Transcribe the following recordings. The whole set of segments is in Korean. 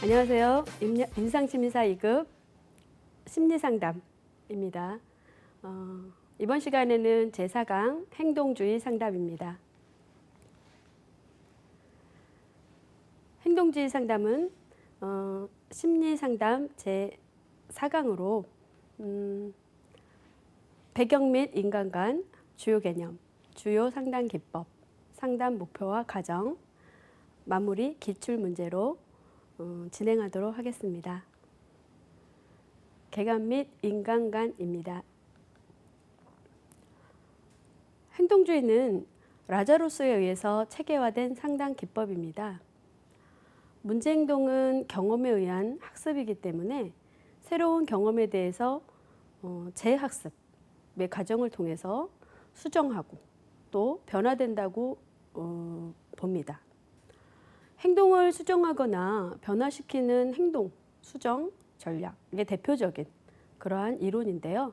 안녕하세요. 임상심리사 2급 심리상담입니다. 이번 시간에는 제4강 행동주의 상담입니다. 행동주의 상담은 심리상담 제4강으로 배경 및 인간관, 주요 개념, 주요 상담 기법, 상담 목표와 과정, 마무리 기출 문제로 진행하도록 하겠습니다. 개감 및 인간관입니다. 행동주의는 라자로스에 의해서 체계화된 상담 기법입니다. 문제행동은 경험에 의한 학습이기 때문에 새로운 경험에 대해서 재학습의 과정을 통해서 수정하고 또 변화된다고 봅니다. 행동을 수정하거나 변화시키는 행동, 수정, 전략의 대표적인 그러한 이론인데요.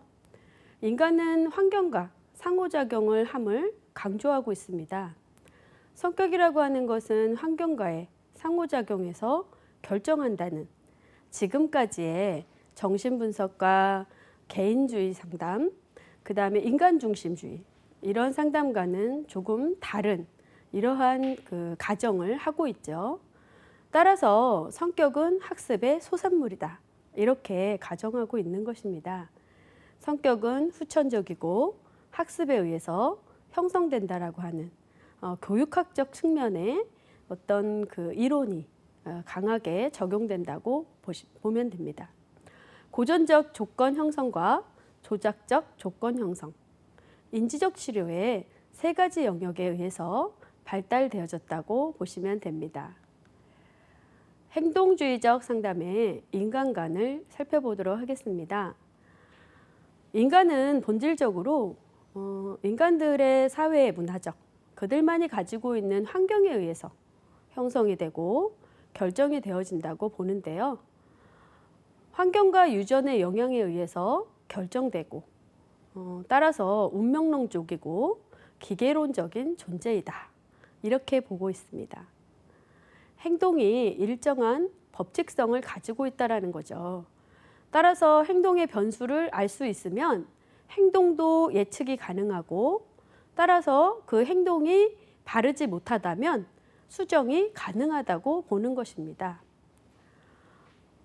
인간은 환경과 상호작용을 함을 강조하고 있습니다. 성격이라고 하는 것은 환경과의 상호작용에서 결정한다는 지금까지의 정신분석과 개인주의 상담, 그 다음에 인간중심주의 이런 상담과는 조금 다른 이러한 가정을 하고 있죠. 따라서 성격은 학습의 소산물이다. 이렇게 가정하고 있는 것입니다. 성격은 후천적이고 학습에 의해서 형성된다라고 하는 교육학적 측면의 어떤 이론이 강하게 적용된다고 보면 됩니다. 고전적 조건 형성과 조작적 조건 형성, 인지적 치료의 세 가지 영역에 의해서 발달되어졌다고 보시면 됩니다. 행동주의적 상담의 인간관을 살펴보도록 하겠습니다. 인간은 본질적으로 인간들의 사회 문화적, 그들만이 가지고 있는 환경에 의해서 형성이 되고 결정이 되어진다고 보는데요. 환경과 유전의 영향에 의해서 결정되고 따라서 운명론적이고 기계론적인 존재이다. 이렇게 보고 있습니다. 행동이 일정한 법칙성을 가지고 있다는 거죠. 따라서 행동의 변수를 알 수 있으면 행동도 예측이 가능하고 따라서 그 행동이 바르지 못하다면 수정이 가능하다고 보는 것입니다.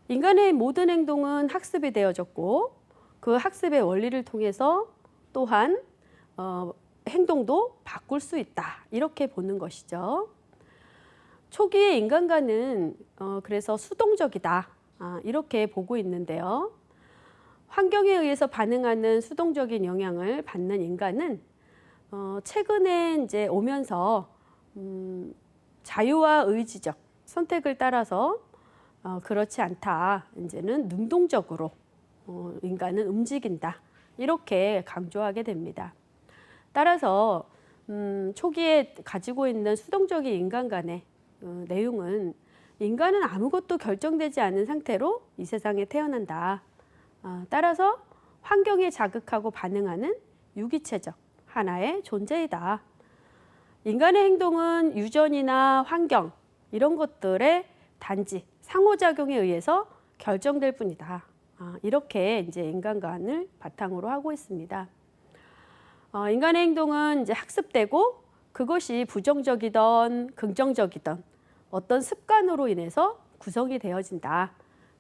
인간의 모든 행동은 학습이 되어졌고 그 학습의 원리를 통해서 또한 행동도 바꿀 수 있다. 이렇게 보는 것이죠. 초기의 인간과는 그래서 수동적이다. 이렇게 보고 있는데요. 환경에 의해서 반응하는 수동적인 영향을 받는 인간은 최근에 이제 오면서 자유와 의지적 선택을 따라서 그렇지 않다. 이제는 능동적으로 인간은 움직인다. 이렇게 강조하게 됩니다. 따라서 초기에 가지고 있는 수동적인 인간 간의 내용은 인간은 아무것도 결정되지 않은 상태로 이 세상에 태어난다. 따라서 환경에 자극하고 반응하는 유기체적 하나의 존재이다. 인간의 행동은 유전이나 환경 이런 것들의 단지 상호작용에 의해서 결정될 뿐이다. 이렇게 이제 인간관을 바탕으로 하고 있습니다. 인간의 행동은 이제 학습되고 그것이 부정적이든 긍정적이든 어떤 습관으로 인해서 구성이 되어진다.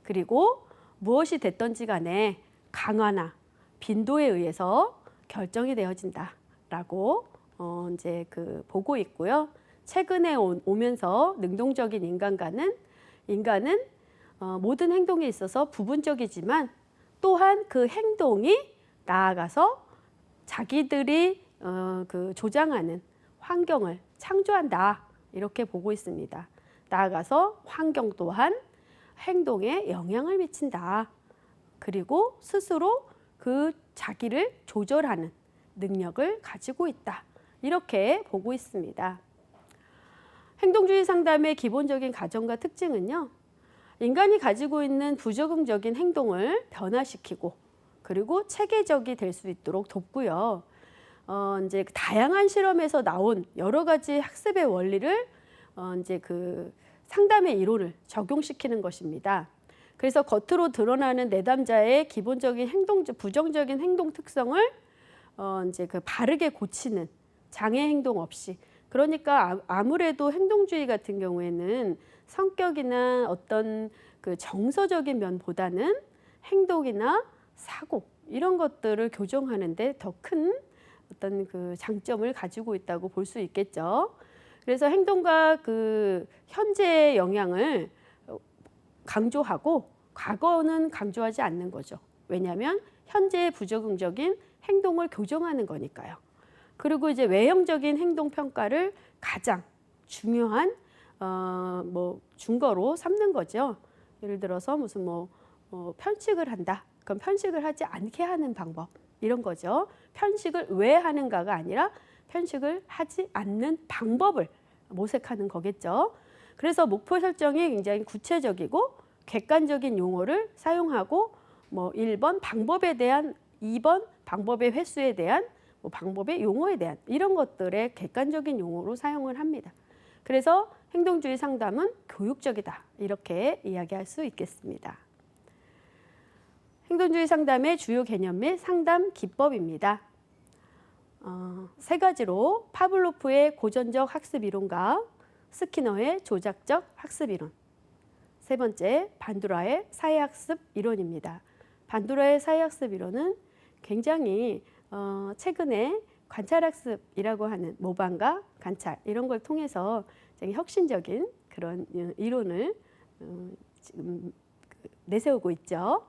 그리고 무엇이 됐든지 간에 강화나 빈도에 의해서 결정이 되어진다라고 이제 보고 있고요. 최근에 오면서 능동적인 인간은 모든 행동에 있어서 부분적이지만 또한 그 행동이 나아가서 자기들이 조장하는 환경을 창조한다. 이렇게 보고 있습니다. 나아가서 환경 또한 행동에 영향을 미친다. 그리고 스스로 그 자기를 조절하는 능력을 가지고 있다. 이렇게 보고 있습니다. 행동주의 상담의 기본적인 가정과 특징은요. 인간이 가지고 있는 부적응적인 행동을 변화시키고 그리고 체계적이 될 수 있도록 돕고요. 이제 다양한 실험에서 나온 여러 가지 학습의 원리를 이제 상담의 이론을 적용시키는 것입니다. 그래서 겉으로 드러나는 내담자의 기본적인 부정적인 행동 특성을 이제 그 바르게 고치는 장애 행동 없이. 그러니까 아무래도 행동주의 같은 경우에는 성격이나 어떤 그 정서적인 면보다는 행동이나 사고 이런 것들을 교정하는데 더 큰 어떤 그 장점을 가지고 있다고 볼 수 있겠죠. 그래서 행동과 그 현재의 영향을 강조하고 과거는 강조하지 않는 거죠. 왜냐하면 현재의 부적응적인 행동을 교정하는 거니까요. 그리고 이제 외형적인 행동 평가를 가장 중요한 증거로 삼는 거죠. 예를 들어서 무슨 편식을 한다. 그럼 편식을 하지 않게 하는 방법 이런 거죠. 편식을 왜 하는가가 아니라 편식을 하지 않는 방법을 모색하는 거겠죠. 그래서 목표 설정이 굉장히 구체적이고 객관적인 용어를 사용하고 1번 방법에 대한, 2번 방법의 횟수에 대한, 방법의 용어에 대한 이런 것들의 객관적인 용어로 사용을 합니다. 그래서 행동주의 상담은 교육적이다 이렇게 이야기할 수 있겠습니다. 행동주의 상담의 주요 개념 및 상담 기법입니다. 세 가지로 파블로프의 고전적 학습 이론과 스키너의 조작적 학습 이론, 세 번째 반두라의 사회학습 이론입니다. 반두라의 사회학습 이론은 굉장히 최근에 관찰학습이라고 하는 모방과 관찰 이런 걸 통해서 굉장히 혁신적인 그런 이론을 지금 내세우고 있죠.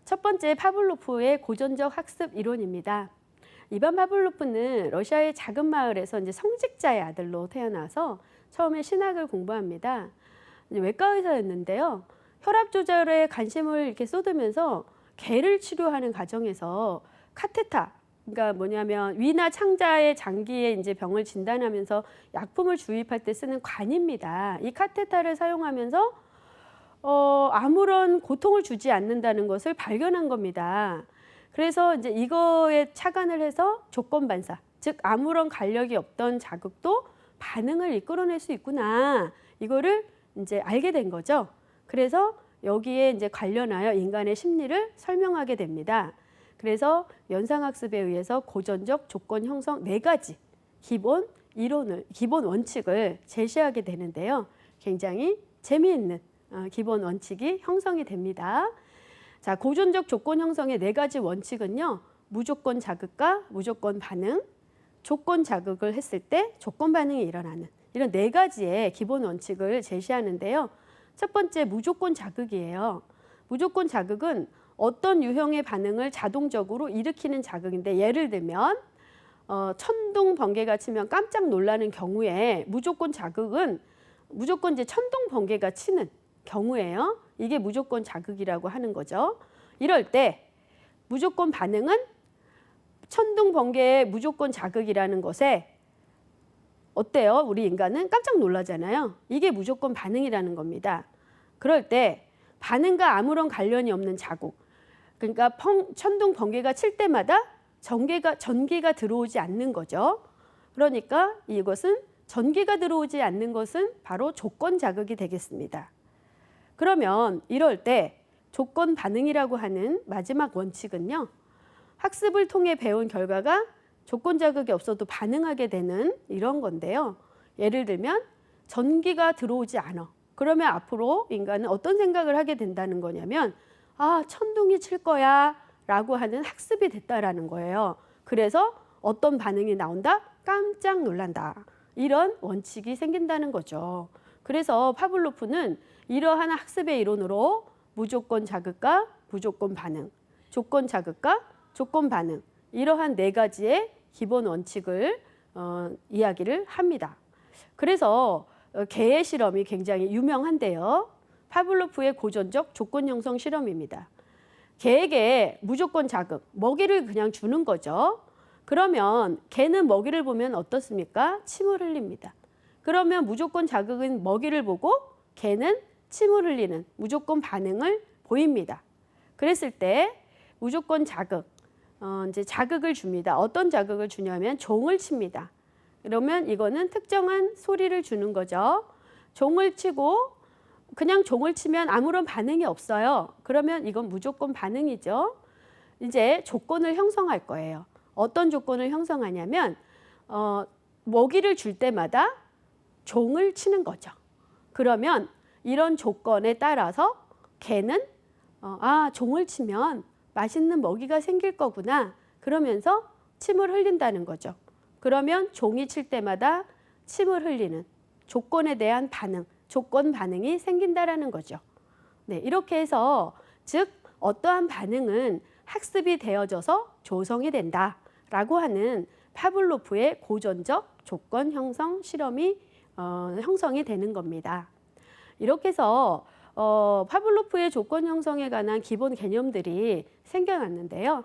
첫 번째 파블로프의 고전적 학습 이론입니다. 이반 파블로프는 러시아의 작은 마을에서 이제 성직자의 아들로 태어나서 처음에 신학을 공부합니다. 외과 의사였는데요. 혈압 조절에 관심을 이렇게 쏟으면서 개를 치료하는 과정에서 카테타, 그러니까 뭐냐면 위나 창자의 장기에 이제 병을 진단하면서 약품을 주입할 때 쓰는 관입니다. 이 카테타를 사용하면서 아무런 고통을 주지 않는다는 것을 발견한 겁니다. 그래서 이제 이거에 착안을 해서 조건 반사, 즉 아무런 간력이 없던 자극도 반응을 이끌어낼 수 있구나. 이거를 이제 알게 된 거죠. 그래서 여기에 이제 관련하여 인간의 심리를 설명하게 됩니다. 그래서 연상학습에 의해서 고전적 조건 형성 4가지 기본 이론을, 기본 원칙을 제시하게 되는데요. 굉장히 재미있는 기본 원칙이 형성이 됩니다. 자, 고전적 조건 형성의 4가지 원칙은요. 무조건 자극과 무조건 반응, 조건 자극을 했을 때 조건 반응이 일어나는 이런 4가지의 기본 원칙을 제시하는데요. 첫 번째 무조건 자극이에요. 무조건 자극은 어떤 유형의 반응을 자동적으로 일으키는 자극인데, 예를 들면 천둥 번개가 치면 깜짝 놀라는 경우에 무조건 자극은 무조건 이제 천둥 번개가 치는 경우예요. 이게 무조건 자극이라고 하는 거죠. 이럴 때 무조건 반응은 천둥 번개의 무조건 자극이라는 것에 어때요? 우리 인간은 깜짝 놀라잖아요. 이게 무조건 반응이라는 겁니다. 그럴 때 반응과 아무런 관련이 없는 자국, 그러니까 천둥 번개가 칠 때마다 전기가 들어오지 않는 거죠. 그러니까 이것은 전기가 들어오지 않는 것은 바로 조건 자극이 되겠습니다. 그러면 이럴 때 조건 반응이라고 하는 마지막 원칙은요. 학습을 통해 배운 결과가 조건 자극이 없어도 반응하게 되는 이런 건데요. 예를 들면 전기가 들어오지 않아. 그러면 앞으로 인간은 어떤 생각을 하게 된다는 거냐면, 아, 천둥이 칠 거야 라고 하는 학습이 됐다라는 거예요. 그래서 어떤 반응이 나온다? 깜짝 놀란다. 이런 원칙이 생긴다는 거죠. 그래서 파블로프는 이러한 학습의 이론으로 무조건 자극과 무조건 반응, 조건 자극과 조건 반응, 이러한 4가지의 기본 원칙을 이야기를 합니다. 그래서 개의 실험이 굉장히 유명한데요. 파블로프의 고전적 조건 형성 실험입니다. 개에게 무조건 자극, 먹이를 그냥 주는 거죠. 그러면 개는 먹이를 보면 어떻습니까? 침을 흘립니다. 그러면 무조건 자극은 먹이를 보고 개는 침을 흘리는 무조건 반응을 보입니다. 그랬을 때 무조건 자극, 이제 자극을 줍니다. 어떤 자극을 주냐면 종을 칩니다. 그러면 이거는 특정한 소리를 주는 거죠. 종을 치고 그냥 종을 치면 아무런 반응이 없어요. 그러면 이건 무조건 반응이죠. 이제 조건을 형성할 거예요. 어떤 조건을 형성하냐면 먹이를 줄 때마다 종을 치는 거죠. 그러면 이런 조건에 따라서 개는 종을 치면 맛있는 먹이가 생길 거구나. 그러면서 침을 흘린다는 거죠. 그러면 종이 칠 때마다 침을 흘리는 조건에 대한 반응, 조건 반응이 생긴다라는 거죠. 네, 이렇게 해서 즉 어떠한 반응은 학습이 되어져서 조성이 된다라고 하는 파블로프의 고전적 조건 형성 실험이 형성이 되는 겁니다. 이렇게 해서 파블로프의 조건 형성에 관한 기본 개념들이 생겨났는데요.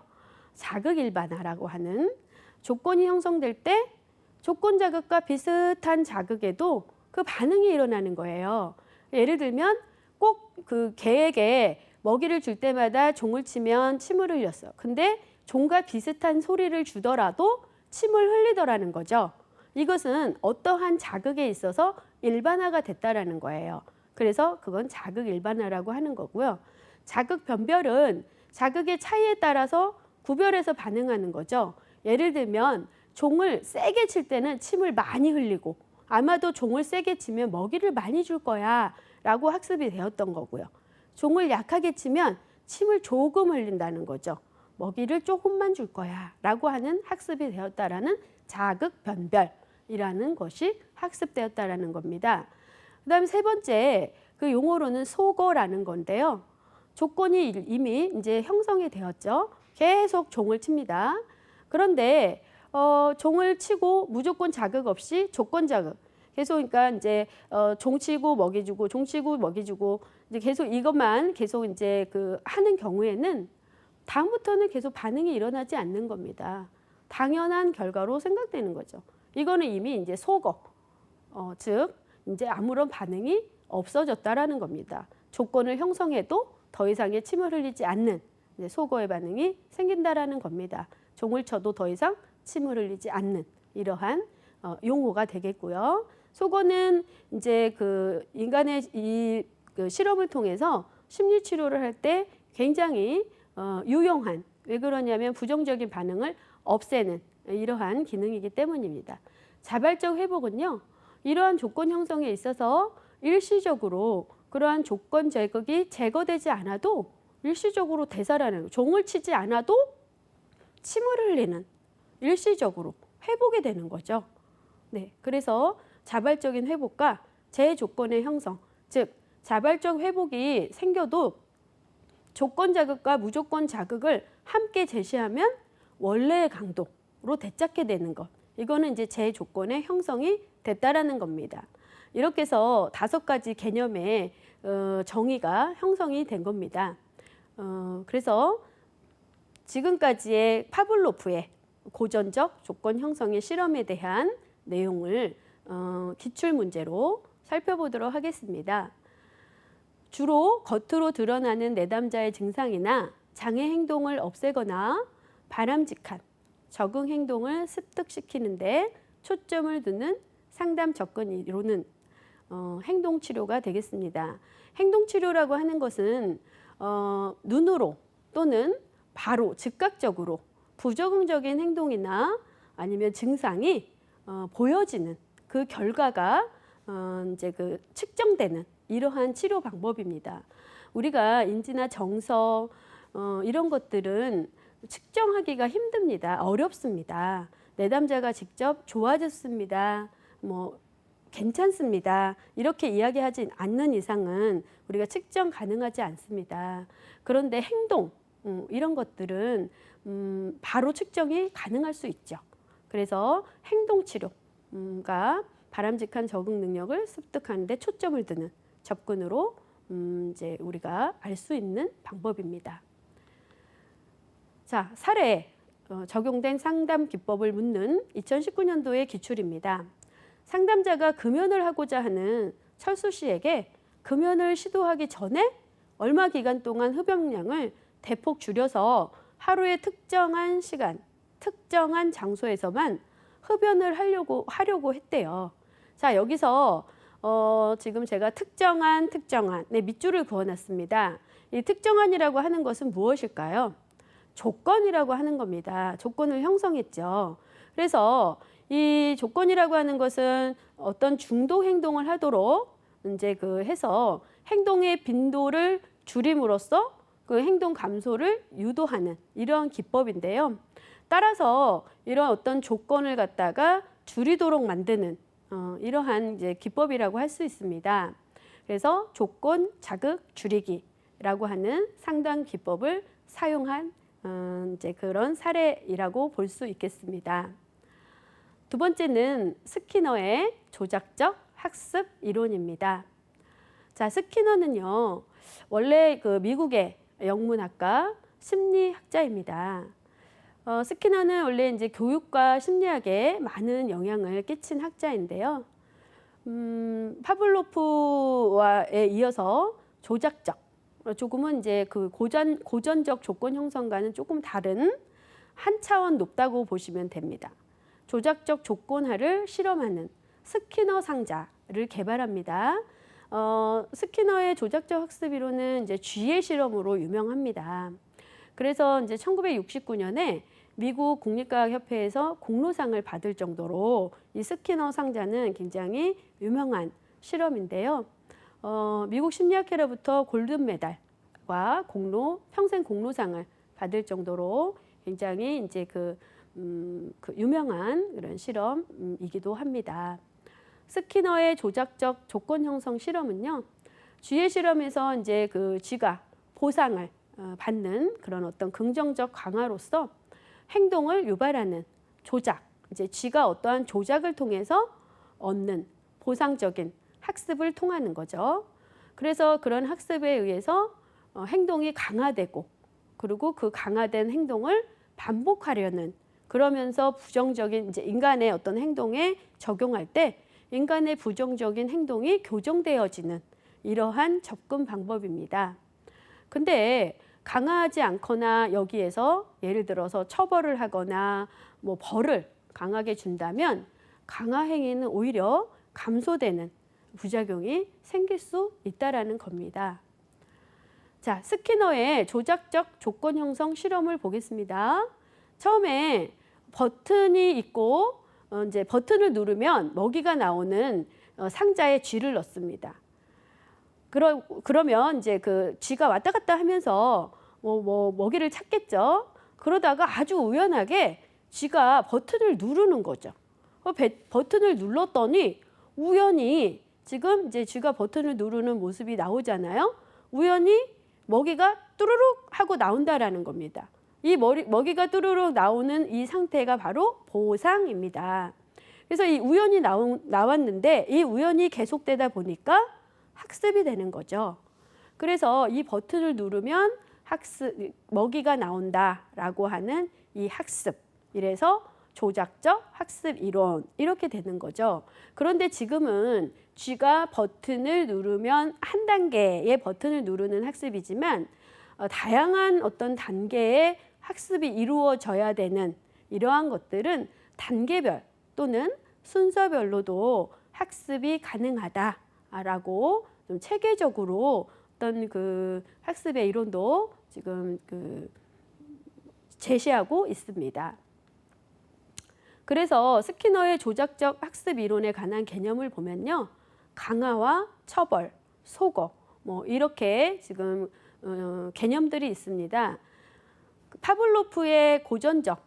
자극 일반화라고 하는 조건이 형성될 때 조건 자극과 비슷한 자극에도 그 반응이 일어나는 거예요. 예를 들면 꼭 그 개에게 먹이를 줄 때마다 종을 치면 침을 흘렸어. 근데 종과 비슷한 소리를 주더라도 침을 흘리더라는 거죠. 이것은 어떠한 자극에 있어서 일반화가 됐다라는 거예요. 그래서 그건 자극 일반화라고 하는 거고요. 자극 변별은 자극의 차이에 따라서 구별해서 반응하는 거죠. 예를 들면 종을 세게 칠 때는 침을 많이 흘리고 아마도 종을 세게 치면 먹이를 많이 줄 거야 라고 학습이 되었던 거고요. 종을 약하게 치면 침을 조금 흘린다는 거죠. 먹이를 조금만 줄 거야 라고 하는 학습이 되었다라는 자극 변별이라는 것이 학습되었다라는 겁니다. 그 다음에 세 번째 그 용어로는 소거라는 건데요. 조건이 이미 이제 형성이 되었죠. 계속 종을 칩니다. 그런데 종을 치고 무조건 자극 없이 조건 자극. 계속 그러니까 이제 종 치고 먹이 주고 종 치고 먹이 주고 이제 계속 이것만 계속 이제 그 하는 경우에는 다음부터는 계속 반응이 일어나지 않는 겁니다. 당연한 결과로 생각되는 거죠. 이거는 이미 이제 소거, 즉 이제 아무런 반응이 없어졌다라는 겁니다. 조건을 형성해도 더 이상의 침을 흘리지 않는 이제 소거의 반응이 생긴다라는 겁니다. 종을 쳐도 더 이상 침을 흘리지 않는 이러한 용어가 되겠고요. 소거는 이제 그 인간의 그 실험을 통해서 심리 치료를 할 때 굉장히 유용한, 왜 그러냐면 부정적인 반응을 없애는 이러한 기능이기 때문입니다. 자발적 회복은요, 이러한 조건 형성에 있어서 일시적으로 그러한 조건 자극이 제거되지 않아도 일시적으로 되살아나는, 종을 치지 않아도 침을 흘리는 일시적으로 회복이 되는 거죠. 네, 그래서 자발적인 회복과 재조건의 형성, 즉 자발적 회복이 생겨도 조건 자극과 무조건 자극을 함께 제시하면 원래의 강도로 되찾게 되는 것. 이거는 이제 재조건의 형성이 됐다라는 겁니다. 이렇게 해서 5가지 개념의 정의가 형성이 된 겁니다. 그래서 지금까지의 파블로프의 고전적 조건 형성의 실험에 대한 내용을 기출 문제로 살펴보도록 하겠습니다. 주로 겉으로 드러나는 내담자의 증상이나 장애 행동을 없애거나 바람직한 적응 행동을 습득시키는 데 초점을 두는 상담 접근 이론은 행동치료가 되겠습니다. 행동치료라고 하는 것은 눈으로 또는 바로 즉각적으로 부적응적인 행동이나 아니면 증상이 보여지는 그 결과가 이제 그 측정되는 이러한 치료 방법입니다. 우리가 인지나 정서 이런 것들은 측정하기가 힘듭니다. 어렵습니다. 내담자가 직접 좋아졌습니다. 뭐 괜찮습니다. 이렇게 이야기하지 않는 이상은 우리가 측정 가능하지 않습니다. 그런데 행동 이런 것들은 바로 측정이 가능할 수 있죠. 그래서 행동치료가 바람직한 적응 능력을 습득하는 데 초점을 두는 접근으로 이제 우리가 알 수 있는 방법입니다. 자, 사례 적용된 상담 기법을 묻는 2019년도의 기출입니다. 상담자가 금연을 하고자 하는 철수 씨에게 금연을 시도하기 전에 얼마 기간 동안 흡연량을 대폭 줄여서 하루에 특정한 시간, 특정한 장소에서만 흡연을 하려고 했대요. 자, 여기서 지금 제가 특정한 네, 밑줄을 그어놨습니다. 이 특정한이라고 하는 것은 무엇일까요? 조건이라고 하는 겁니다. 조건을 형성했죠. 그래서 이 조건이라고 하는 것은 어떤 중독 행동을 하도록 이제 해서 행동의 빈도를 줄임으로써 그 행동 감소를 유도하는 이러한 기법인데요. 따라서 이런 어떤 조건을 갖다가 줄이도록 만드는 이러한 이제 기법이라고 할 수 있습니다. 그래서 조건 자극 줄이기라고 하는 상당 기법을 사용한 이제 그런 사례이라고 볼 수 있겠습니다. 두 번째는 스키너의 조작적 학습 이론입니다. 자, 스키너는요, 원래 그 미국의 영문학과 심리학자입니다. 스키너는 원래 이제 교육과 심리학에 많은 영향을 끼친 학자인데요. 파블로프와에 이어서 조작적, 조금은 이제 그 고전적 조건 형성과는 조금 다른 한 차원 높다고 보시면 됩니다. 조작적 조건화를 실험하는 스키너 상자를 개발합니다. 스키너의 조작적 학습 이론은 이제 쥐의 실험으로 유명합니다. 그래서 이제 1969년에 미국 국립과학협회에서 공로상을 받을 정도로 이 스키너 상자는 굉장히 유명한 실험인데요. 미국 심리학회로부터 골든 메달과 평생 공로상을 받을 정도로 굉장히 이제 그 유명한 그런 실험이기도 합니다. 스키너의 조작적 조건 형성 실험은요, 쥐의 실험에서 이제 그 쥐가 보상을 받는 그런 어떤 긍정적 강화로서 행동을 유발하는 조작, 이제 쥐가 어떠한 조작을 통해서 얻는 보상적인 학습을 통하는 거죠. 그래서 그런 학습에 의해서 행동이 강화되고, 그리고 그 강화된 행동을 반복하려는, 그러면서 부정적인 이제 인간의 어떤 행동에 적용할 때 인간의 부정적인 행동이 교정되어지는 이러한 접근 방법입니다. 근데 강화하지 않거나 여기에서 예를 들어서 처벌을 하거나 뭐 벌을 강하게 준다면 강화 행위는 오히려 감소되는 부작용이 생길 수 있다라는 겁니다. 자, 스키너의 조작적 조건 형성 실험을 보겠습니다. 처음에 버튼이 있고 이제 버튼을 누르면 먹이가 나오는 상자에 쥐를 넣습니다. 그러면 이제 그 쥐가 왔다 갔다 하면서 뭐 먹이를 찾겠죠. 그러다가 아주 우연하게 쥐가 버튼을 누르는 거죠. 버튼을 눌렀더니 우연히 지금 이제 쥐가 버튼을 누르는 모습이 나오잖아요. 우연히 먹이가 뚜루룩 하고 나온다라는 겁니다. 이 먹이가 뚜루룩 나오는 이 상태가 바로 보상입니다. 그래서 이 우연히 나왔는데 이 우연이 계속되다 보니까 학습이 되는 거죠. 그래서 이 버튼을 누르면 먹이가 나온다라고 하는 이 학습, 이래서 조작적 학습 이론 이렇게 되는 거죠. 그런데 지금은 쥐가 버튼을 누르면 한 단계의 버튼을 누르는 학습이지만 다양한 어떤 단계의 학습이 이루어져야 되는 이러한 것들은 단계별 또는 순서별로도 학습이 가능하다라고 좀 체계적으로 어떤 그 학습의 이론도 지금 제시하고 있습니다. 그래서 스키너의 조작적 학습 이론에 관한 개념을 보면요, 강화와 처벌, 소거, 뭐 이렇게 지금 개념들이 있습니다. 파블로프의 고전적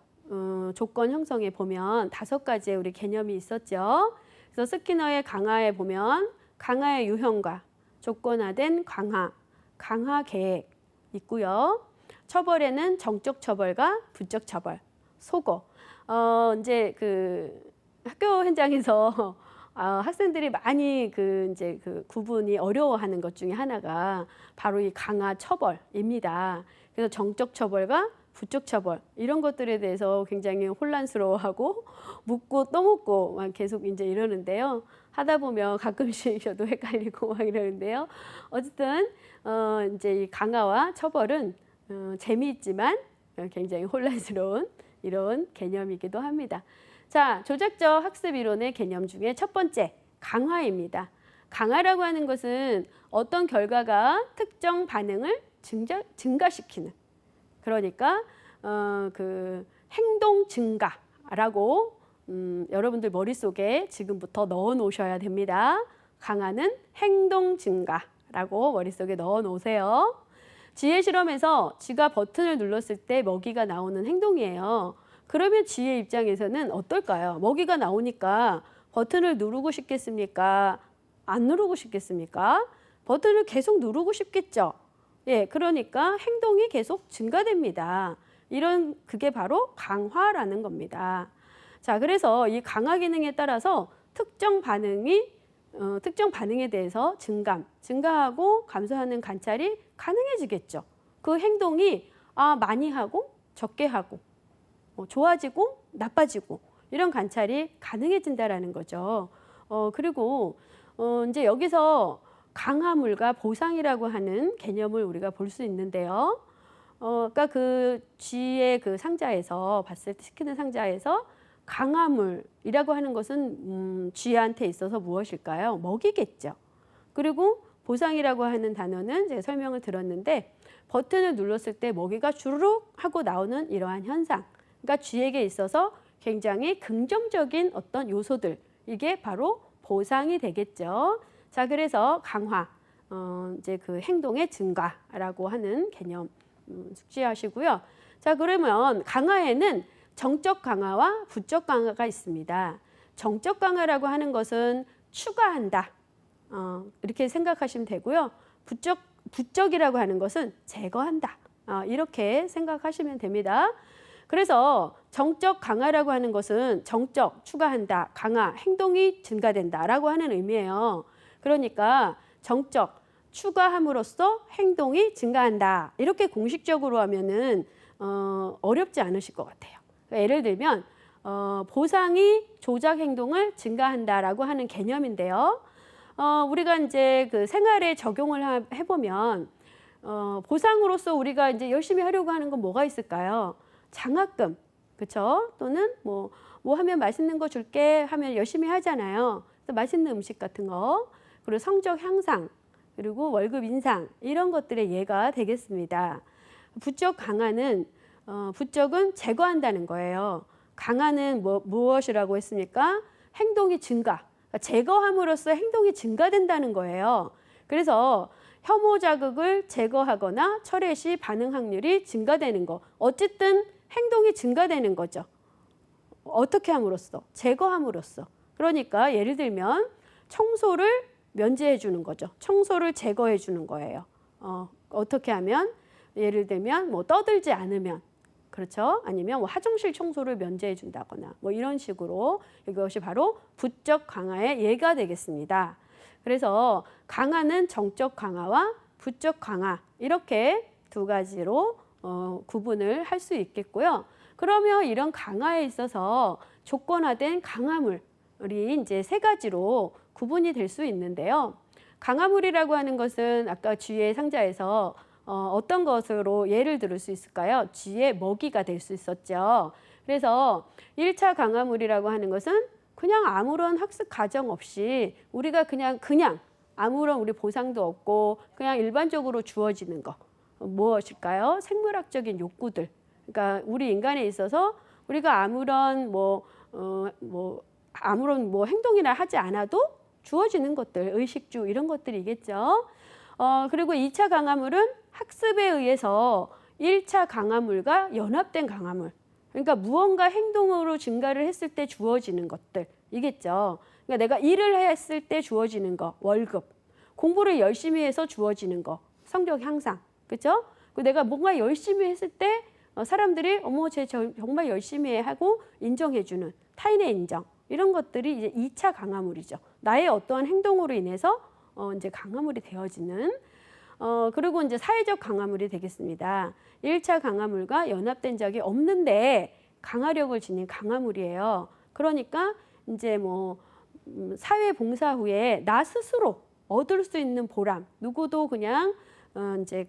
조건 형성에 보면 5가지의 우리 개념이 있었죠. 그래서 스키너의 강화에 보면 강화의 유형과 조건화된 강화 계획 있고요. 처벌에는 정적 처벌과 부적 처벌, 소거. 이제 그 학교 현장에서 학생들이 많이 이제 구분이 어려워하는 것 중에 하나가 바로 이 강화 처벌입니다. 그래서 정적 처벌과 부적 처벌 이런 것들에 대해서 굉장히 혼란스러워하고 묻고 또 묻고 막 계속 이제 이러는데요. 하다 보면 가끔씩 저도 헷갈리고 막 이러는데요. 어쨌든 이제 이 강화와 처벌은 재미있지만 굉장히 혼란스러운 이런 개념이기도 합니다. 자, 조작적 학습 이론의 개념 중에 첫 번째, 강화입니다. 강화라고 하는 것은 어떤 결과가 특정 반응을 증가시키는, 그러니까 그 행동 증가라고 여러분들 머릿속에 지금부터 넣어 놓으셔야 됩니다. 강화는 행동 증가라고 머릿속에 넣어 놓으세요. 지혜 실험에서 쥐가 버튼을 눌렀을 때 먹이가 나오는 행동이에요. 그러면 쥐의 입장에서는 어떨까요? 먹이가 나오니까 버튼을 누르고 싶겠습니까? 안 누르고 싶겠습니까? 버튼을 계속 누르고 싶겠죠. 예, 그러니까 행동이 계속 증가됩니다. 그게 바로 강화라는 겁니다. 자, 그래서 이 강화 기능에 따라서 특정 반응에 대해서 증가하고 감소하는 관찰이 가능해지겠죠. 그 행동이 많이 하고 적게 하고 좋아지고 나빠지고 이런 관찰이 가능해진다라는 거죠. 그리고 이제 여기서 강화물과 보상이라고 하는 개념을 우리가 볼 수 있는데요. 아까 그 쥐의 그 상자에서 봤을 때 시키는 상자에서 강화물이라고 하는 것은 쥐한테 있어서 무엇일까요? 먹이겠죠. 그리고 보상이라고 하는 단어는 제가 설명을 들었는데 버튼을 눌렀을 때 먹이가 주르륵 하고 나오는 이러한 현상. 그러니까 쥐에게 있어서 굉장히 긍정적인 어떤 요소들, 이게 바로 보상이 되겠죠. 자, 그래서 강화, 이제 그 행동의 증가라고 하는 개념 숙지하시고요. 자, 그러면 강화에는 정적 강화와 부적 강화가 있습니다. 정적 강화라고 하는 것은 추가한다, 이렇게 생각하시면 되고요. 부적이라고 하는 것은 제거한다, 이렇게 생각하시면 됩니다. 그래서 정적 강화라고 하는 것은 정적, 추가한다, 강화, 행동이 증가된다라고 하는 의미예요. 그러니까 정적, 추가함으로써 행동이 증가한다. 이렇게 공식적으로 하면은 어렵지 않으실 것 같아요. 예를 들면 보상이 조작 행동을 증가한다라고 하는 개념인데요. 우리가 이제 그 생활에 적용을 해보면 보상으로서 우리가 이제 열심히 하려고 하는 건 뭐가 있을까요? 장학금, 그렇죠? 또는 뭐 하면 맛있는 거 줄게 하면 열심히 하잖아요. 그래서 맛있는 음식 같은 거, 그리고 성적 향상, 그리고 월급 인상, 이런 것들의 예가 되겠습니다. 부적 강화는 부적은 제거한다는 거예요. 강화는 무엇이라고 했습니까? 행동이 증가, 그러니까 제거함으로써 행동이 증가된다는 거예요. 그래서 혐오 자극을 제거하거나 철회 시 반응 확률이 증가되는 거, 어쨌든 행동이 증가되는 거죠. 어떻게 함으로써? 제거함으로써. 그러니까 예를 들면 청소를 면제해 주는 거죠. 청소를 제거해 주는 거예요. 어떻게 하면? 예를 들면 뭐 떠들지 않으면, 그렇죠? 아니면 뭐 화장실 청소를 면제해 준다거나 뭐 이런 식으로, 이것이 바로 부적 강화의 예가 되겠습니다. 그래서 강화는 정적 강화와 부적 강화, 이렇게 두 가지로 구분을 할 수 있겠고요. 그러면 이런 강화에 있어서 조건화된 강화물이 이제 세 가지로 구분이 될 수 있는데요. 강화물이라고 하는 것은 아까 쥐의 상자에서 어떤 것으로 예를 들을 수 있을까요? 쥐의 먹이가 될 수 있었죠. 그래서 1차 강화물이라고 하는 것은 그냥 아무런 학습 과정 없이 우리가 그냥 아무런 우리 보상도 없고 그냥 일반적으로 주어지는 거. 무엇일까요? 생물학적인 욕구들. 그러니까 우리 인간에 있어서 우리가 아무런 행동이나 하지 않아도 주어지는 것들, 의식주 이런 것들이겠죠. 그리고 2차 강화물은 학습에 의해서 1차 강화물과 연합된 강화물. 그러니까 무언가 행동으로 증가를 했을 때 주어지는 것들이겠죠. 그러니까 내가 일을 했을 때 주어지는 거, 월급. 공부를 열심히 해서 주어지는 거, 성적 향상. 그렇죠? 내가 뭔가 열심히 했을 때 사람들이 쟤 정말 열심히 해 하고 인정해주는 타인의 인정, 이런 것들이 이제 2차 강화물이죠. 나의 어떠한 행동으로 인해서 이제 강화물이 되어지는, 그리고 이제 사회적 강화물이 되겠습니다. 1차 강화물과 연합된 적이 없는데 강화력을 지닌 강화물이에요. 그러니까 이제 사회 봉사 후에 나 스스로 얻을 수 있는 보람, 누구도 그냥 이제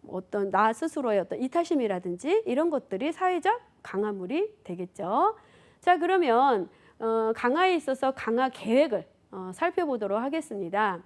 어떤 나 스스로의 어떤 이타심이라든지 이런 것들이 사회적 강화물이 되겠죠. 자, 그러면 강화에 있어서 강화 계획을 살펴보도록 하겠습니다.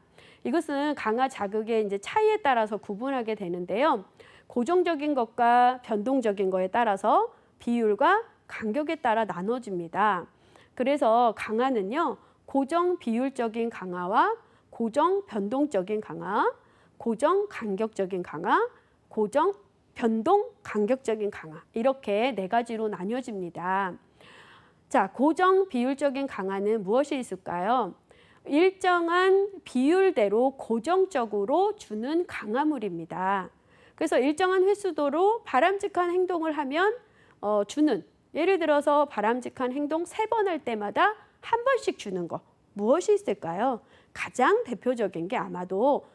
이것은 강화 자극의 이제 차이에 따라서 구분하게 되는데요. 고정적인 것과 변동적인 것에 따라서 비율과 간격에 따라 나눠집니다. 그래서 강화는요, 고정 비율적인 강화와 고정 변동적인 강화, 고정 간격적인 강화, 고정 변동 간격적인 강화, 이렇게 네 가지로 나뉘어집니다. 자, 고정 비율적인 강화는 무엇이 있을까요? 일정한 비율대로 고정적으로 주는 강화물입니다. 그래서 일정한 횟수도로 바람직한 행동을 하면 주는, 예를 들어서 바람직한 행동 3번 할 때마다 한 번씩 주는 거, 무엇이 있을까요? 가장 대표적인 게 아마도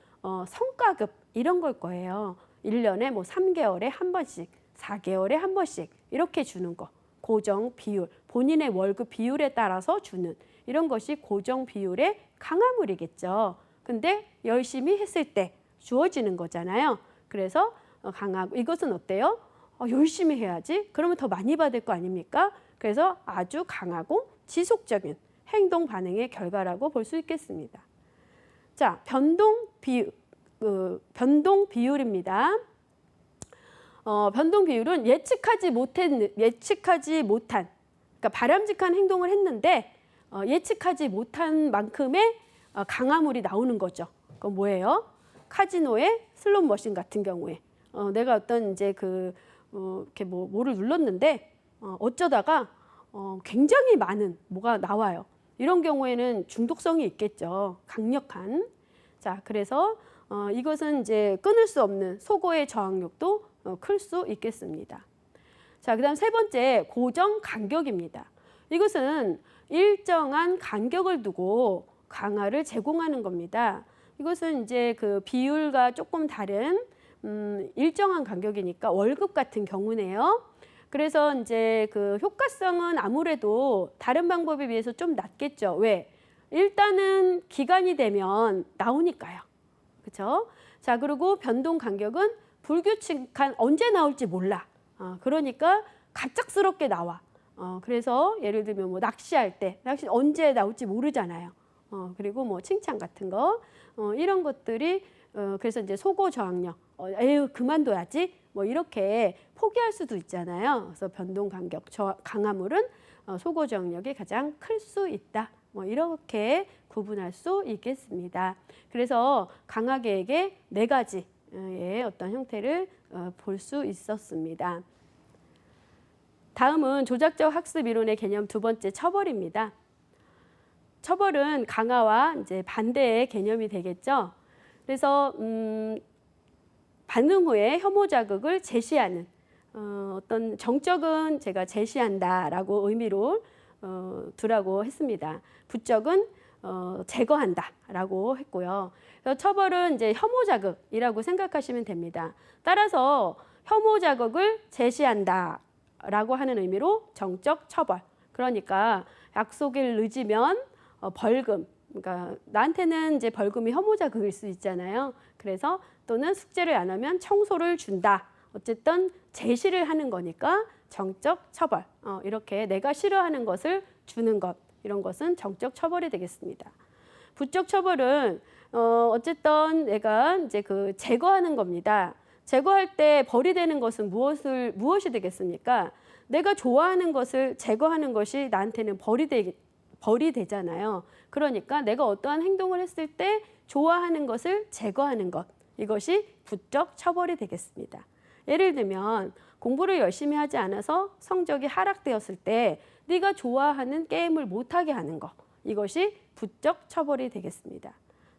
성과급 이런 걸 거예요. 1년에 뭐 3개월에 한 번씩, 4개월에 한 번씩 이렇게 주는 거. 고정 비율, 본인의 월급 비율에 따라서 주는 이런 것이 고정 비율의 강화물이겠죠. 근데 열심히 했을 때 주어지는 거잖아요. 그래서 강하고, 이것은 어때요? 열심히 해야지. 그러면 더 많이 받을 거 아닙니까? 그래서 아주 강하고 지속적인 행동 반응의 결과라고 볼 수 있겠습니다. 자, 변동 비율입니다. 변동 비율은 예측하지 못한, 그러니까 바람직한 행동을 했는데 예측하지 못한 만큼의 강화물이 나오는 거죠. 그건 뭐예요? 카지노의 슬롯 머신 같은 경우에 내가 어떤 이제 이렇게 뭐를 눌렀는데 어쩌다가 굉장히 많은 뭐가 나와요. 이런 경우에는 중독성이 있겠죠. 강력한. 자, 그래서 이것은 이제 끊을 수 없는 속어의 저항력도 클 수 있겠습니다. 자, 그다음 세 번째, 고정 간격입니다. 이것은 일정한 간격을 두고 강화를 제공하는 겁니다. 이것은 이제 그 비율과 조금 다른 일정한 간격이니까 월급 같은 경우네요. 그래서 이제 그 효과성은 아무래도 다른 방법에 비해서 좀 낮겠죠. 왜? 일단은 기간이 되면 나오니까요. 그렇죠? 자, 그리고 변동 간격은 불규칙한, 언제 나올지 몰라. 그러니까 갑작스럽게 나와. 그래서 예를 들면 뭐 낚시할 때, 낚시 언제 나올지 모르잖아요. 그리고 뭐 칭찬 같은 거, 이런 것들이 그래서 이제 속어 저항력, 에휴 그만둬야지, 뭐 이렇게 포기할 수도 있잖아요. 그래서 변동 간격 강화물은 속어 저항력이 가장 클 수 있다. 뭐 이렇게 구분할 수 있겠습니다. 그래서 강화 계획의 4가지의 어떤 형태를 볼 수 있었습니다. 다음은 조작적 학습 이론의 개념 2번째, 처벌입니다. 처벌은 강화와 이제 반대의 개념이 되겠죠. 그래서 반응 후에 혐오 자극을 제시하는 어떤 정적은 제가 제시한다라고 의미로 두라고 했습니다. 부적은 제거한다라고 했고요. 그래서 처벌은 이제 혐오 자극이라고 생각하시면 됩니다. 따라서 혐오 자극을 제시한다라고 하는 의미로 정적 처벌. 그러니까 약속을 늦으면 벌금. 그러니까 나한테는 이제 벌금이 혐오 자극일 수 있잖아요. 그래서 또는 숙제를 안 하면 청소를 준다. 어쨌든 제시를 하는 거니까 정적 처벌. 이렇게 내가 싫어하는 것을 주는 것. 이런 것은 정적 처벌이 되겠습니다. 부적 처벌은 어쨌든 내가 이제 그 제거하는 겁니다. 제거할 때 벌이 되는 것은 무엇이 되겠습니까? 내가 좋아하는 것을 제거하는 것이 나한테는 벌이 되잖아요. 그러니까 내가 어떠한 행동을 했을 때 좋아하는 것을 제거하는 것. 이것이 부적 처벌이 되겠습니다. 예를 들면 공부를 열심히 하지 않아서 성적이 하락되었을 때 네가 좋아하는 게임을 못하게 하는 것. 이것이 부적 처벌이 되겠습니다.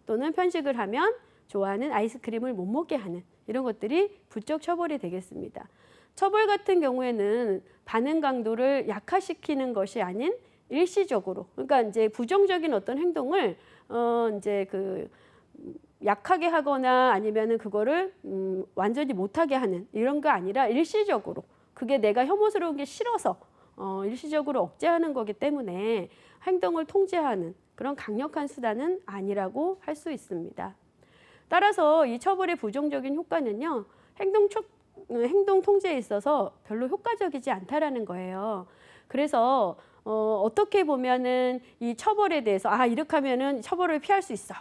또는 편식을 하면 좋아하는 아이스크림을 못 먹게 하는 이런 것들이 부적 처벌이 되겠습니다. 처벌 같은 경우에는 반응 강도를 약화시키는 것이 아닌 일시적으로, 그러니까 이제 부정적인 어떤 행동을 이제 약하게 하거나 아니면은 그거를 완전히 못하게 하는 이런 거 아니라 일시적으로, 그게 내가 혐오스러운 게 싫어서 일시적으로 억제하는 거기 때문에 행동을 통제하는 그런 강력한 수단은 아니라고 할 수 있습니다. 따라서 이 처벌의 부정적인 효과는요, 행동 통제에 있어서 별로 효과적이지 않다라는 거예요. 그래서 어떻게 보면은 이 처벌에 대해서 이렇게 하면은 처벌을 피할 수 있어.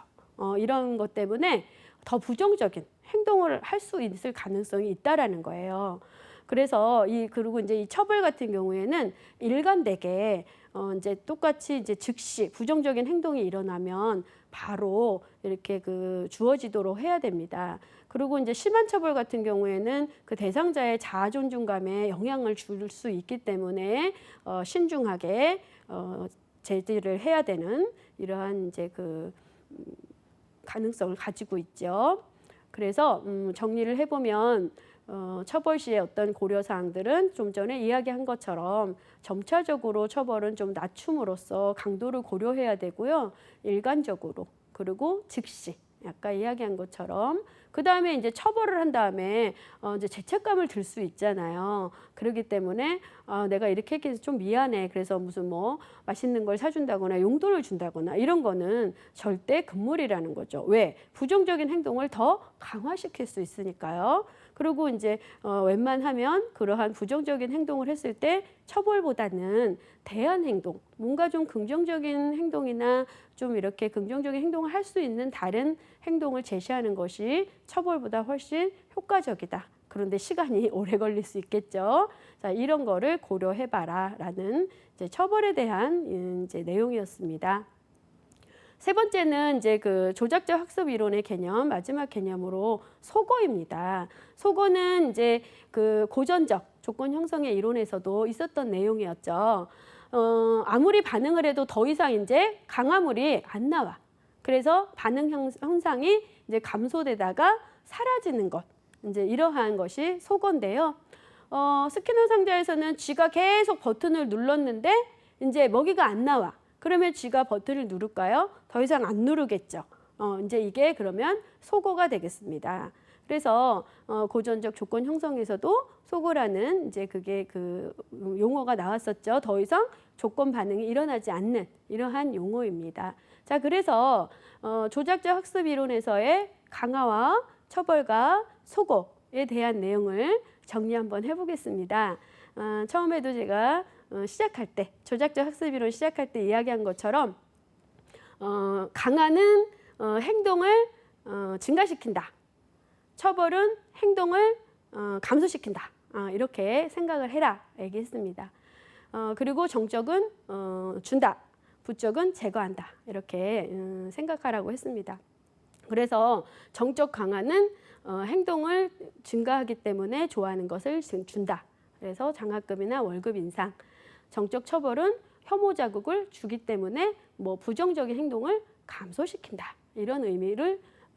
이런 것 때문에 더 부정적인 행동을 할 수 있을 가능성이 있다라는 거예요. 그래서 그리고 이제 이 처벌 같은 경우에는 일관되게 이제 똑같이 이제 즉시 부정적인 행동이 일어나면 바로 이렇게 주어지도록 해야 됩니다. 그리고 이제 심한 처벌 같은 경우에는 그 대상자의 자아 존중감에 영향을 줄 수 있기 때문에 신중하게 제지를 해야 되는 이러한 이제 가능성을 가지고 있죠. 그래서 정리를 해보면 처벌 시의 어떤 고려 사항들은 좀 전에 이야기한 것처럼 점차적으로 처벌은 좀 낮춤으로써 강도를 고려해야 되고요. 일관적으로 그리고 즉시 아까 이야기한 것처럼 그 다음에 이제 처벌을 한 다음에 이제 죄책감을 들 수 있잖아요. 그렇기 때문에 내가 이렇게 해서 좀 미안해. 그래서 무슨 뭐 맛있는 걸 사준다거나 용돈을 준다거나 이런 거는 절대 금물이라는 거죠. 왜? 부정적인 행동을 더 강화시킬 수 있으니까요. 그리고 이제 웬만하면 그러한 부정적인 행동을 했을 때 처벌보다는 대안 행동, 뭔가 좀 긍정적인 행동이나 좀 이렇게 긍정적인 행동을 할 수 있는 다른 행동을 제시하는 것이 처벌보다 훨씬 효과적이다. 그런데 시간이 오래 걸릴 수 있겠죠. 자, 이런 거를 고려해봐라라는 이제 처벌에 대한 이제 내용이었습니다. 세 번째는 이제 조작적 학습 이론의 개념, 마지막 개념으로 속어입니다. 속어는 이제 고전적 조건 형성의 이론에서도 있었던 내용이었죠. 아무리 반응을 해도 더 이상 이제 강화물이 안 나와. 그래서 반응 현상이 이제 감소되다가 사라지는 것. 이제 이러한 것이 속어인데요. 스키너 상자에서는 쥐가 계속 버튼을 눌렀는데 이제 먹이가 안 나와. 그러면 쥐가 버튼을 누를까요? 더 이상 안 누르겠죠. 이제 이게 그러면 속어가 되겠습니다. 그래서 고전적 조건 형성에서도 속어라는 이제 그게 용어가 나왔었죠. 더 이상 조건 반응이 일어나지 않는 이러한 용어입니다. 자, 그래서 조작적 학습 이론에서의 강화와 처벌과 속어에 대한 내용을 정리 한번 해보겠습니다. 처음에도 제가 시작할 때 조작적 학습 이론 시작할 때 이야기한 것처럼 강화는 행동을 증가시킨다. 처벌은 행동을 감소시킨다. 이렇게 생각을 해라 얘기했습니다. 그리고 정적은 준다. 부적은 제거한다. 이렇게 생각하라고 했습니다. 그래서 정적 강화는 행동을 증가하기 때문에 좋아하는 것을 준다. 그래서 장학금이나 월급 인상. 정적 처벌은 혐오 자극을 주기 때문에 뭐 부정적인 행동을 감소시킨다. 이런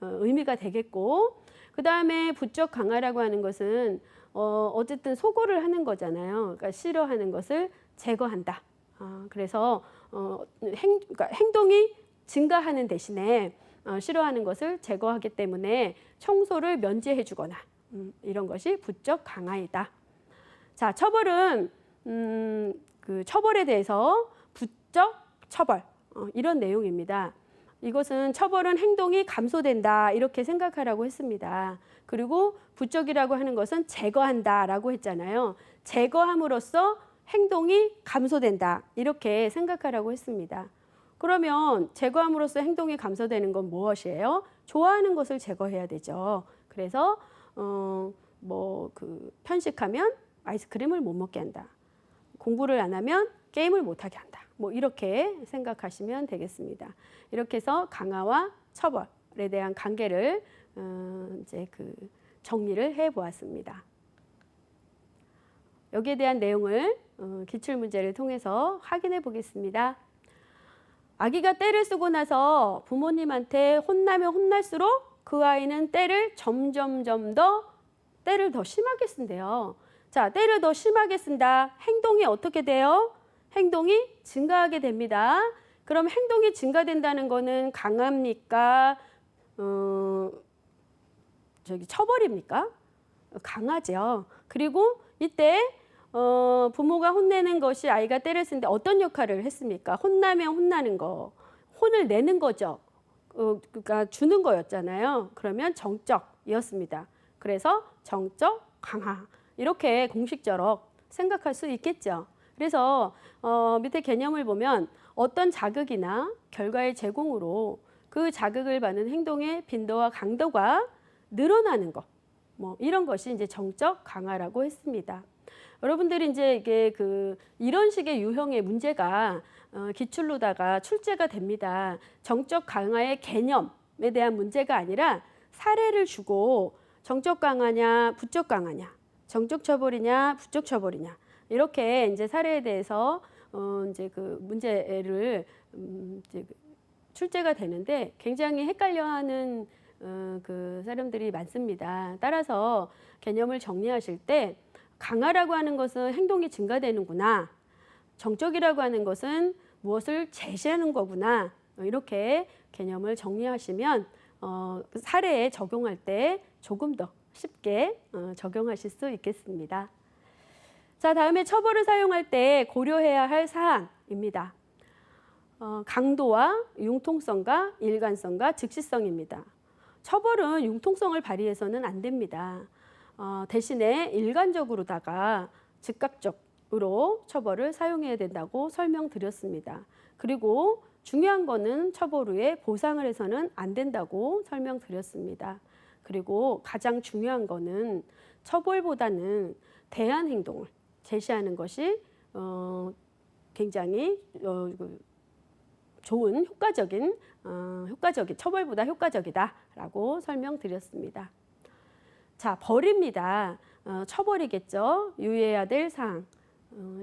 의미가 되겠고, 그 다음에 부적 강화라고 하는 것은 어쨌든 소거를 하는 거잖아요. 그러니까 싫어하는 것을 제거한다. 그래서 그러니까 행동이 증가하는 대신에 싫어하는 것을 제거하기 때문에 청소를 면제해 주거나 이런 것이 부적 강화이다. 자, 처벌은 처벌에 대해서 부적 처벌 이런 내용입니다. 이것은 처벌은 행동이 감소된다 이렇게 생각하라고 했습니다. 그리고 부적이라고 하는 것은 제거한다라고 했잖아요. 제거함으로써 행동이 감소된다 이렇게 생각하라고 했습니다. 그러면 제거함으로써 행동이 감소되는 건 무엇이에요? 좋아하는 것을 제거해야 되죠. 그래서 편식하면 아이스크림을 못 먹게 한다. 공부를 안 하면 게임을 못 하게 한다. 뭐 이렇게 생각하시면 되겠습니다. 이렇게 해서 강화와 처벌에 대한 관계를 이제 정리를 해 보았습니다. 여기에 대한 내용을 기출 문제를 통해서 확인해 보겠습니다. 아기가 떼를 쓰고 나서 부모님한테 혼나면 혼날수록 그 아이는 떼를 점점점 떼를 더 심하게 쓴대요. 자, 떼를 더 심하게 쓴다. 행동이 어떻게 돼요? 행동이 증가하게 됩니다. 그럼 행동이 증가된다는 거는 강합니까? 처벌입니까? 강하죠. 그리고 이때 부모가 혼내는 것이 아이가 떼를 쓰는데 어떤 역할을 했습니까? 혼나면 혼나는 거, 혼을 내는 거죠. 그러니까 주는 거였잖아요. 그러면 정적이었습니다. 그래서 정적 강화 이렇게 공식적으로 생각할 수 있겠죠. 그래서 밑에 개념을 보면 어떤 자극이나 결과의 제공으로 그 자극을 받는 행동의 빈도와 강도가 늘어나는 것, 뭐 이런 것이 이제 정적 강화라고 했습니다. 여러분들이 이제 이게 이런 식의 유형의 문제가 기출로다가 출제가 됩니다. 정적 강화의 개념에 대한 문제가 아니라 사례를 주고 정적 강화냐, 부적 강화냐, 정적 처벌이냐, 부적 처벌이냐 이렇게 이제 사례에 대해서 이제 그 문제를 이제 출제가 되는데 굉장히 헷갈려하는 그 사람들이 많습니다. 따라서 개념을 정리하실 때 강화라고 하는 것은 행동이 증가되는구나. 정적이라고 하는 것은 무엇을 제시하는 거구나. 이렇게 개념을 정리하시면 사례에 적용할 때 조금 더 쉽게 적용하실 수 있겠습니다. 자, 다음에 처벌을 사용할 때 고려해야 할 사항입니다. 강도와 융통성과 일관성과 즉시성입니다. 처벌은 융통성을 발휘해서는 안 됩니다. 대신에 일관적으로다가 즉각적으로 처벌을 사용해야 된다고 설명드렸습니다. 그리고 중요한 거는 처벌 후에 보상을 해서는 안 된다고 설명드렸습니다. 그리고 가장 중요한 거는 처벌보다는 대안 행동을 제시하는 것이 굉장히 좋은 효과적인 처벌보다 효과적이다라고 설명드렸습니다. 자, 벌입니다. 처벌이겠죠. 유의해야 될 사항.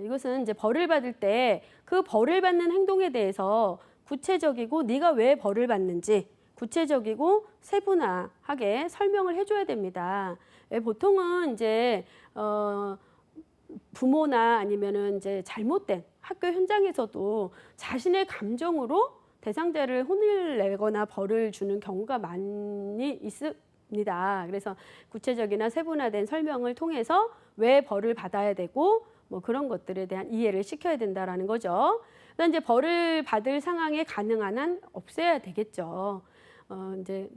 이것은 이제 벌을 받을 때 그 벌을 받는 행동에 대해서 구체적이고 네가 왜 벌을 받는지 구체적이고 세분화하게 설명을 해줘야 됩니다. 보통은 이제 부모나 아니면은 이제 잘못된 학교 현장에서도 자신의 감정으로 대상자를 혼을 내거나 벌을 주는 경우가 많이 있습니다. 그래서 구체적이나 세분화된 설명을 통해서 왜 벌을 받아야 되고 뭐 그런 것들에 대한 이해를 시켜야 된다라는 거죠. 그다음 이제 벌을 받을 상황에 가능한 한 없애야 되겠죠. 이제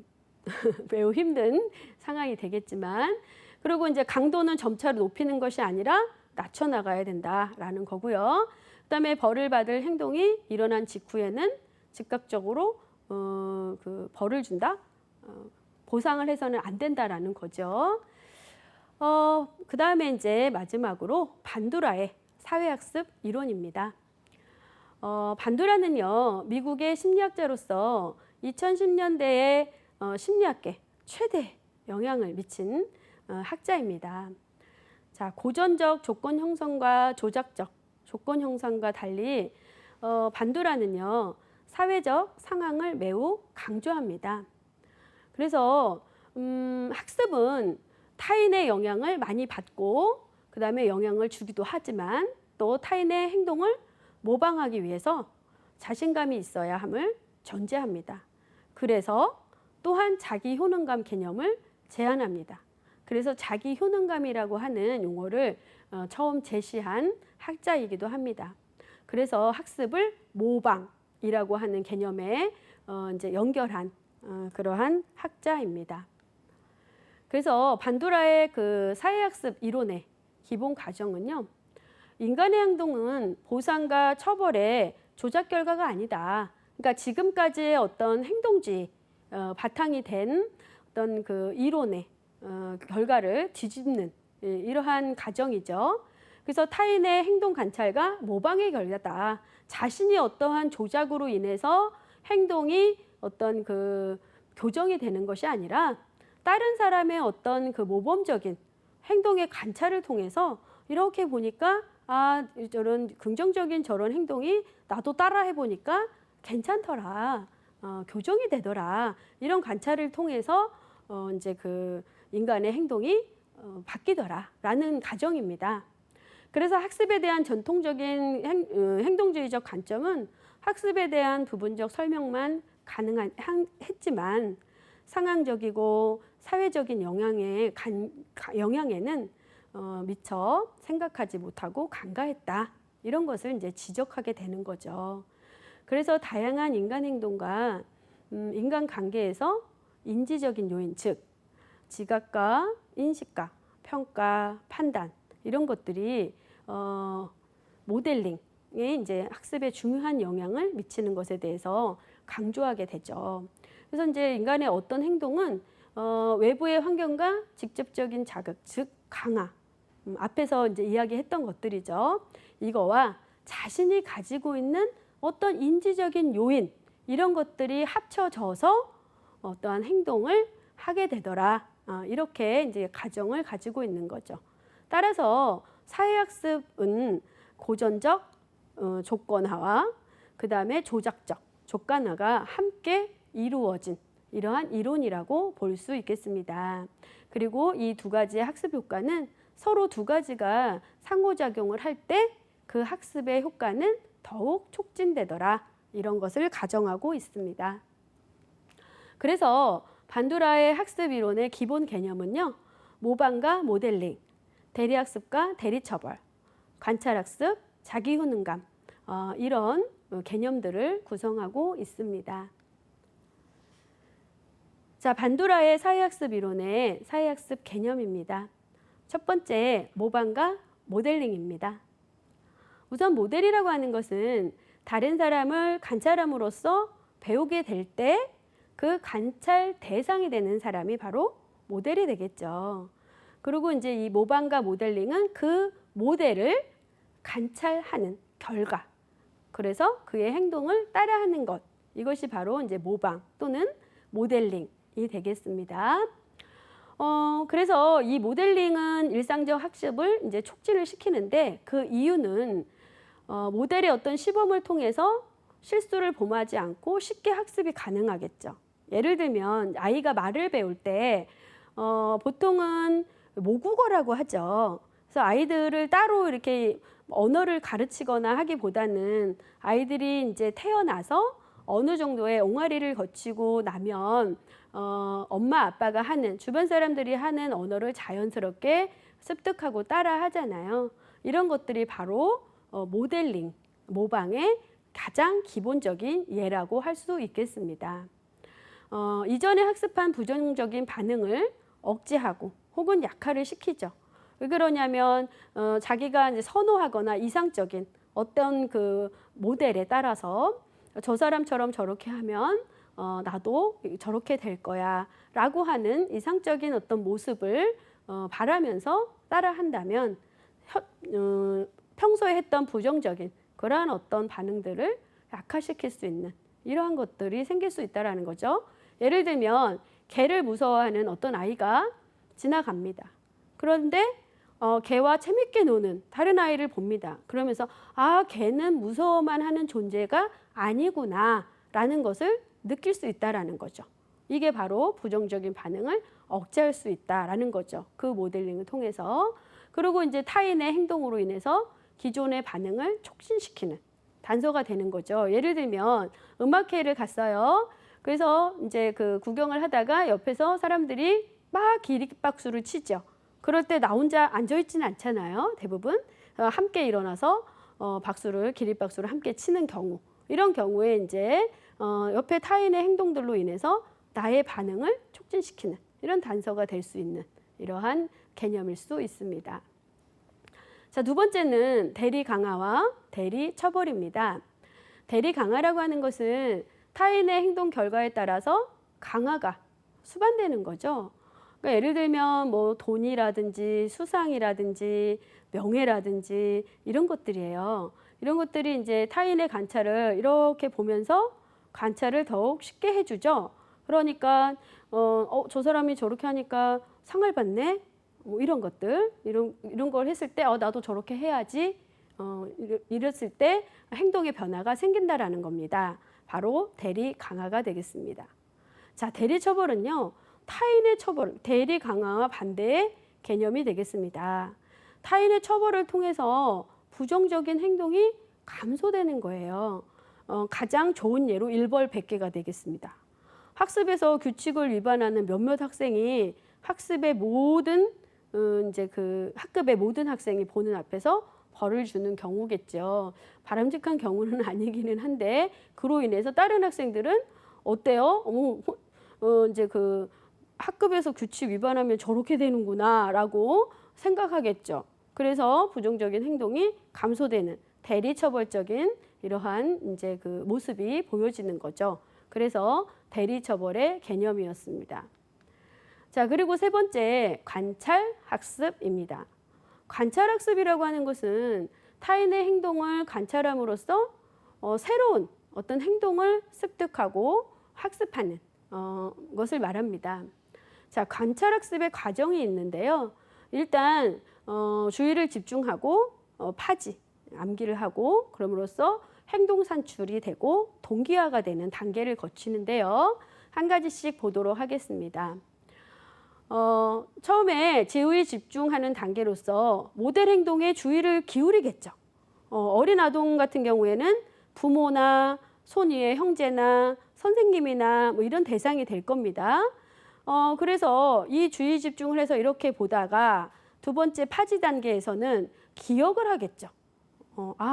매우 힘든 상황이 되겠지만, 그리고 이제 강도는 점차로 높이는 것이 아니라 낮춰 나가야 된다라는 거고요. 그다음에 벌을 받을 행동이 일어난 직후에는 즉각적으로 그 벌을 준다, 보상을 해서는 안 된다라는 거죠. 그다음에 이제 마지막으로 반두라의 사회학습 이론입니다. 반두라는요, 미국의 심리학자로서 2010년대에 심리학계 최대 영향을 미친 학자입니다. 자, 고전적 조건 형성과 조작적 조건 형성과 달리 반두라는요, 사회적 상황을 매우 강조합니다. 그래서 학습은 타인의 영향을 많이 받고 그 다음에 영향을 주기도 하지만 또 타인의 행동을 모방하기 위해서 자신감이 있어야 함을 전제합니다. 그래서 또한 자기 효능감 개념을 제안합니다. 그래서 자기 효능감이라고 하는 용어를 처음 제시한 학자이기도 합니다. 그래서 학습을 모방이라고 하는 개념에 이제 연결한 그러한 학자입니다. 그래서 반두라의 그 사회학습 이론의 기본 가정은요, 인간의 행동은 보상과 처벌의 조작 결과가 아니다. 그러니까 지금까지의 어떤 행동주의 바탕이 된 어떤 그 이론의 결과를 뒤집는 이러한 가정이죠. 그래서 타인의 행동 관찰과 모방의 결과다. 자신이 어떠한 조작으로 인해서 행동이 어떤 그 교정이 되는 것이 아니라 다른 사람의 어떤 그 모범적인 행동의 관찰을 통해서 이렇게 보니까 아, 저런 긍정적인 저런 행동이 나도 따라 해보니까 괜찮더라, 교정이 되더라, 이런 관찰을 통해서 이제 그 인간의 행동이 바뀌더라라는 가정입니다. 그래서 학습에 대한 전통적인 행동주의적 관점은 학습에 대한 부분적 설명만 가능했지만 상황적이고 사회적인 영향에는 미처 생각하지 못하고 간과했다. 이런 것을 이제 지적하게 되는 거죠. 그래서 다양한 인간 행동과 인간 관계에서 인지적인 요인, 즉 지각과 인식과 평가, 판단 이런 것들이 모델링이 이제 학습에 중요한 영향을 미치는 것에 대해서 강조하게 되죠. 그래서 이제 인간의 어떤 행동은 외부의 환경과 직접적인 자극, 즉 강화, 앞에서 이제 이야기했던 것들이죠. 이거와 자신이 가지고 있는 어떤 인지적인 요인, 이런 것들이 합쳐져서 어떠한 행동을 하게 되더라. 이렇게 이제 가정을 가지고 있는 거죠. 따라서 사회학습은 고전적 조건화와 그 다음에 조작적 객관화가 함께 이루어진 이러한 이론이라고 볼 수 있겠습니다. 그리고 이 두 가지의 학습 효과는 서로 두 가지가 상호작용을 할 때 그 학습의 효과는 더욱 촉진되더라. 이런 것을 가정하고 있습니다. 그래서 반두라의 학습 이론의 기본 개념은요. 모방과 모델링, 대리학습과 대리처벌, 관찰학습, 자기효능감 이런 개념들을 구성하고 있습니다. 자, 반두라의 사회학습 이론의 사회학습 개념입니다. 첫 번째, 모방과 모델링입니다. 우선 모델이라고 하는 것은 다른 사람을 관찰함으로써 배우게 될 때 그 관찰 대상이 되는 사람이 바로 모델이 되겠죠. 그리고 이제 이 모방과 모델링은 그 모델을 관찰하는 결과, 그래서 그의 행동을 따라하는 것, 이것이 바로 이제 모방 또는 모델링이 되겠습니다. 그래서 이 모델링은 일상적 학습을 이제 촉진을 시키는데 그 이유는 모델의 어떤 시범을 통해서 실수를 범하지 않고 쉽게 학습이 가능하겠죠. 예를 들면 아이가 말을 배울 때 보통은 모국어라고 하죠. 그래서 아이들을 따로 이렇게 언어를 가르치거나 하기보다는 아이들이 이제 태어나서 어느 정도의 옹알이를 거치고 나면 엄마 아빠가 하는, 주변 사람들이 하는 언어를 자연스럽게 습득하고 따라 하잖아요. 이런 것들이 바로 모델링, 모방의 가장 기본적인 예라고 할 수 있겠습니다. 이전에 학습한 부정적인 반응을 억제하고 혹은 약화를 시키죠. 왜 그러냐면 자기가 이제 선호하거나 이상적인 어떤 그 모델에 따라서 저 사람처럼 저렇게 하면 나도 저렇게 될 거야 라고 하는 이상적인 어떤 모습을 바라면서 따라한다면 평소에 했던 부정적인 그러한 어떤 반응들을 약화시킬 수 있는 이러한 것들이 생길 수 있다는 거죠. 예를 들면 개를 무서워하는 어떤 아이가 지나갑니다. 그런데 개와 재밌게 노는 다른 아이를 봅니다. 그러면서 아, 개는 무서워만 하는 존재가 아니구나 라는 것을 느낄 수 있다는 거죠. 이게 바로 부정적인 반응을 억제할 수 있다는 거죠. 그 모델링을 통해서. 그리고 이제 타인의 행동으로 인해서 기존의 반응을 촉진시키는 단서가 되는 거죠. 예를 들면 음악회를 갔어요. 그래서 이제 그 구경을 하다가 옆에서 사람들이 막 기립박수를 치죠. 그럴 때 나 혼자 앉아있지는 않잖아요. 대부분 함께 일어나서 기립박수를 함께 치는 경우, 이런 경우에 이제 옆에 타인의 행동들로 인해서 나의 반응을 촉진시키는 이런 단서가 될 수 있는 이러한 개념일 수 있습니다. 자, 두 번째는 대리 강화와 대리 처벌입니다. 대리 강화라고 하는 것은 타인의 행동 결과에 따라서 강화가 수반되는 거죠. 그러니까 예를 들면 뭐 돈이라든지 수상이라든지 명예라든지 이런 것들이에요. 이런 것들이 이제 타인의 관찰을 이렇게 보면서 관찰을 더욱 쉽게 해주죠. 그러니까 저 사람이 저렇게 하니까 상을 받네. 뭐 이런 것들, 이런 걸 했을 때 나도 저렇게 해야지. 이랬을 때 행동의 변화가 생긴다라는 겁니다. 바로 대리 강화가 되겠습니다. 자, 대리 처벌은요, 타인의 처벌, 대리 강화와 반대의 개념이 되겠습니다. 타인의 처벌을 통해서 부정적인 행동이 감소되는 거예요. 가장 좋은 예로 일벌 100개가 되겠습니다. 학습에서 규칙을 위반하는 몇몇 학생이 학습의 모든 이제 그 학급의 모든 학생이 보는 앞에서 벌을 주는 경우겠죠. 바람직한 경우는 아니기는 한데 그로 인해서 다른 학생들은 어때요? 이제 그 학급에서 규칙 위반하면 저렇게 되는구나라고 생각하겠죠. 그래서 부정적인 행동이 감소되는 대리처벌적인 이러한 이제 그 모습이 보여지는 거죠. 그래서 대리처벌의 개념이었습니다. 자, 그리고 세 번째, 관찰학습입니다. 관찰학습이라고 하는 것은 타인의 행동을 관찰함으로써 새로운 어떤 행동을 습득하고 학습하는 것을 말합니다. 자, 관찰학습의 과정이 있는데요. 일단 주의를 집중하고 파지, 암기를 하고 그럼으로써 행동 산출이 되고 동기화가 되는 단계를 거치는데요. 한 가지씩 보도록 하겠습니다. 처음에 주의 집중하는 단계로서 모델 행동에 주의를 기울이겠죠. 어린 아동 같은 경우에는 부모나 손위의 형제나 선생님이나 뭐 이런 대상이 될 겁니다. 그래서 이 주의 집중을 해서 이렇게 보다가 두 번째 파지 단계에서는 기억을 하겠죠.